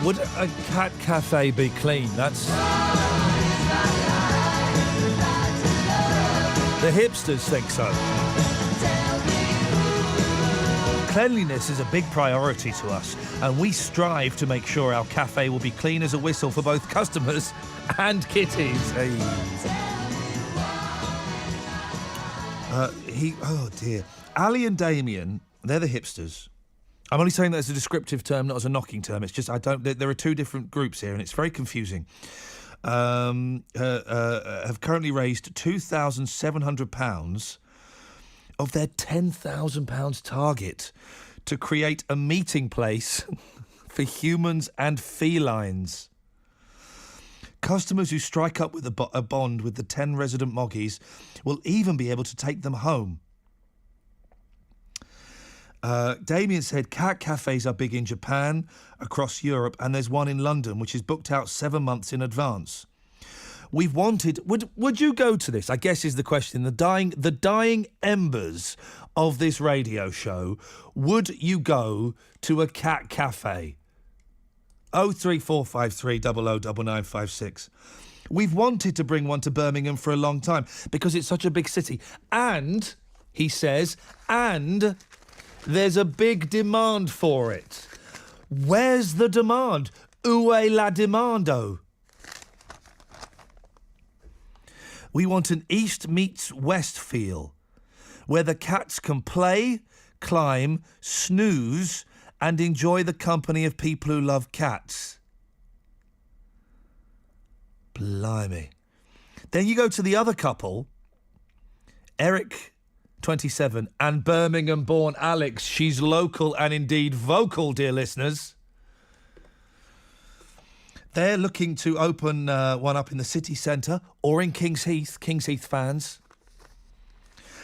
Would a cat cafe be clean? That's... The hipsters think so. Cleanliness is a big priority to us, and we strive to make sure our cafe will be clean as a whistle for both customers and kitties. Hey. Oh dear. Ali and Damien, they're the hipsters. I'm only saying that as a descriptive term, not as a knocking term. It's just there are two different groups here, and it's very confusing. Have currently raised £2,700 of their £10,000 target to create a meeting place for humans and felines. Customers who strike up with a bond with the 10 resident moggies will even be able to take them home. Damien said cat cafes are big in Japan, across Europe, and there's one in London which is booked out 7 months in advance. We've wanted... Would you go to this? I guess is the question. The dying embers of this radio show. Would you go to a cat cafe? 03453 009956. We've wanted to bring one to Birmingham for a long time because it's such a big city. And, he says, and there's a big demand for it. Where's the demand? Où est la demando? We want an East meets West feel, where the cats can play, climb, snooze, and enjoy the company of people who love cats. Blimey. Then you go to the other couple, Eric, 27, and Birmingham-born Alex. She's local and indeed vocal, dear listeners. They're looking to open one up in the city centre or in Kings Heath fans,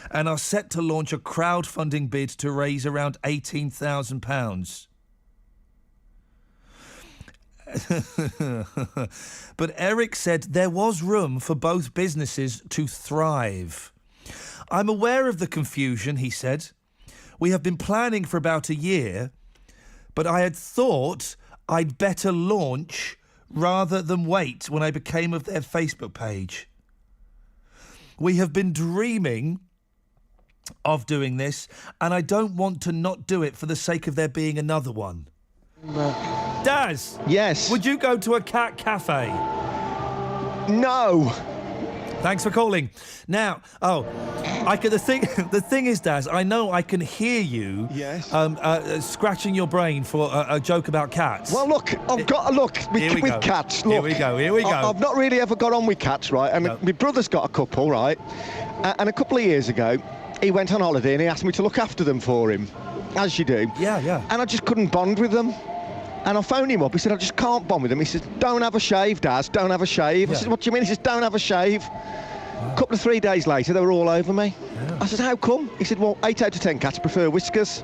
and are set to launch a crowdfunding bid to raise around £18,000. But Eric said there was room for both businesses to thrive. I'm aware of the confusion, he said. We have been planning for about a year, but I had thought I'd better launch rather than wait when I became of their Facebook page. We have been dreaming of doing this, and I don't want to not do it for the sake of there being another one. Daz! Yes? Would you go to a cat cafe? No! Thanks for calling. Now, the thing is, Daz, I know I can hear you. Yes. Scratching your brain for a joke about cats. Well, look, I've got a look with cats. Look, Here we go. I've not really ever got on with cats, right? And my brother's got a couple, right? And a couple of years ago, he went on holiday and he asked me to look after them for him, as you do. Yeah. And I just couldn't bond with them. And I phoned him up. He said, I just can't bond with them. He says, don't have a shave, Daz. Don't have a shave. I said, what do you mean? He says, don't have a shave. A couple of 3 days later, they were all over me. Yeah. I said, how come? He said, well, 8 out of 10 cats prefer whiskers.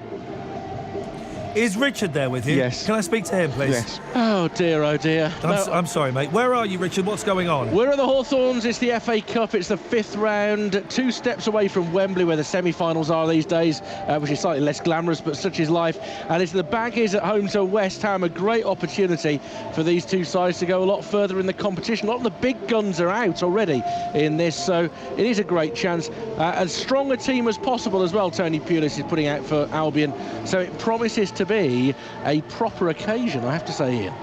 Is Richard there with you? Yes. Can I speak to him, please? Yes. Oh, dear. I'm sorry, mate. Where are you, Richard? What's going on? We're at the Hawthorns. It's the FA Cup. It's the 5th round. 2 steps away from Wembley, where the semi-finals are these days, which is slightly less glamorous, but such is life. And it's the Baggies at home to West Ham. A great opportunity for these two sides to go a lot further in the competition. A lot of the big guns are out already in this, so it is a great chance. As strong a team as possible as well, Tony Pulis is putting out for Albion. So it promises to be a proper occasion, I have to say, Ian.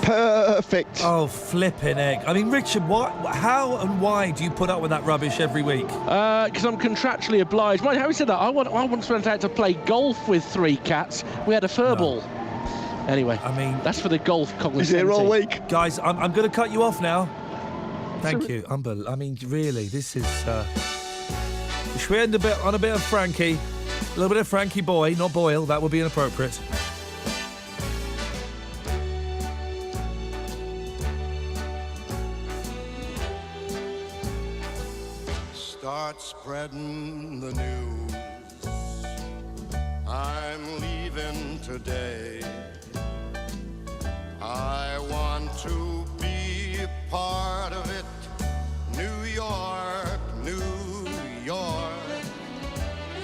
Perfect. Oh, flipping egg. I mean, Richard, how and why do you put up with that rubbish every week? Because I'm contractually obliged. Mind, having said that, I once went out to play golf with 3 cats. We had a fur ball. Anyway, I mean, that's for the golf cognoscenti. He's here all week. Guys, I'm going to cut you off now. Thank you. I mean, really, this is... should we end on a bit of Frankie? A little bit of Frankie Boy, not Boyle. That would be inappropriate. Start spreading the news. I'm leaving today. I want to be part of it. New York, New York.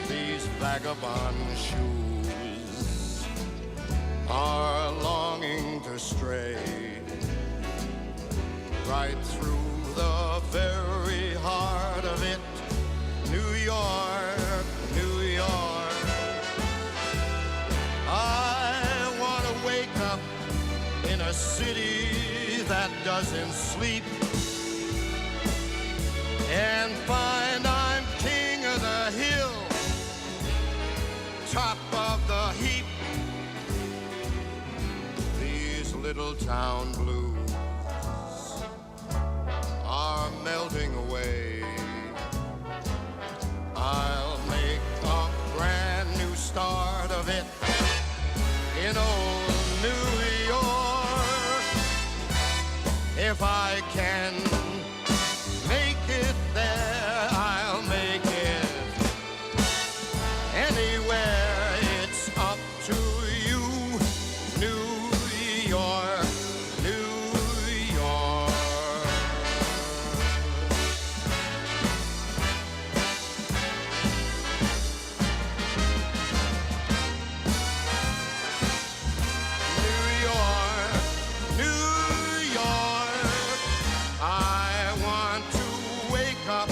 These vagabond shoes are longing to stray right through the very heart of it. New York, New York. I want to wake up in a city that doesn't sleep and find I'm king of the hill, top of the heap. These little town blues are melting away. I'll make a brand new start of it in old New York. If I can make it there, I'll make it anywhere. It's up to you, New York, New York. New York, New York. I want to wake up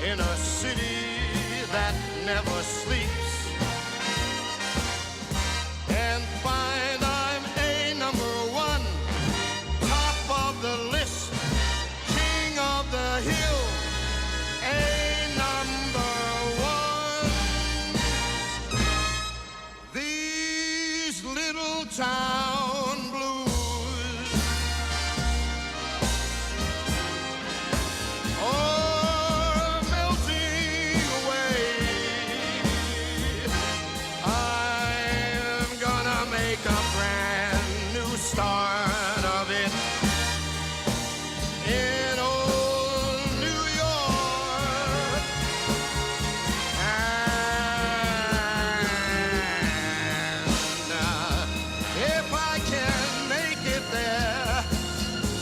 in a city that never sleeps and find I'm a number one, top of the list, king of the hill, a number one. These little town blues are melting away. I'm gonna make a brand new start of it in old New York. And if I can make it there,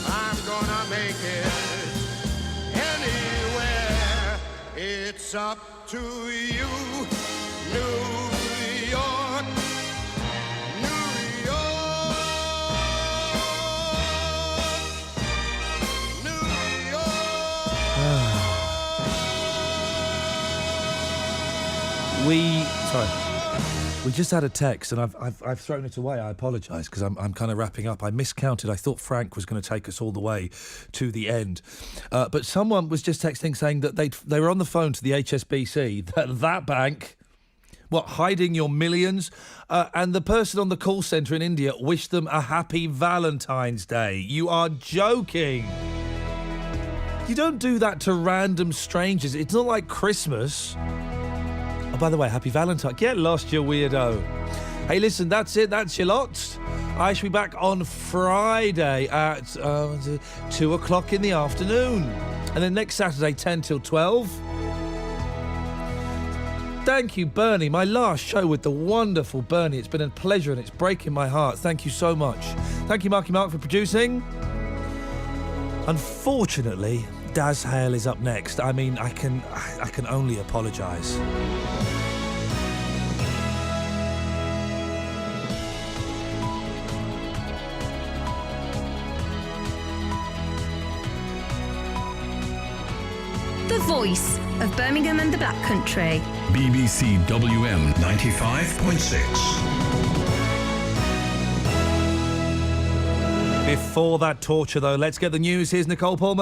I'm gonna make it anywhere. It's up to you, New York, New York, New York. We just had a text, and I've thrown it away. I apologise, because I'm kind of wrapping up. I miscounted. I thought Frank was going to take us all the way to the end, but someone was just texting saying that they were on the phone to the HSBC, that bank, what, hiding your millions, and the person on the call centre in India wished them a happy Valentine's Day. You are joking. You don't do that to random strangers. It's not like Christmas. Oh, by the way, happy Valentine. Get lost, you weirdo. Hey, listen, that's it. That's your lot. I shall be back on Friday at 2 o'clock in the afternoon. And then next Saturday, 10 till 12. Thank you, Bernie. My last show with the wonderful Bernie. It's been a pleasure and it's breaking my heart. Thank you so much. Thank you, Marky Mark, for producing. Unfortunately, Daz Hale is up next. I mean, I can only apologise. The voice of Birmingham and the Black Country. BBC WM 95.6. Before that torture, though, let's get the news. Here's Nicole Palmer.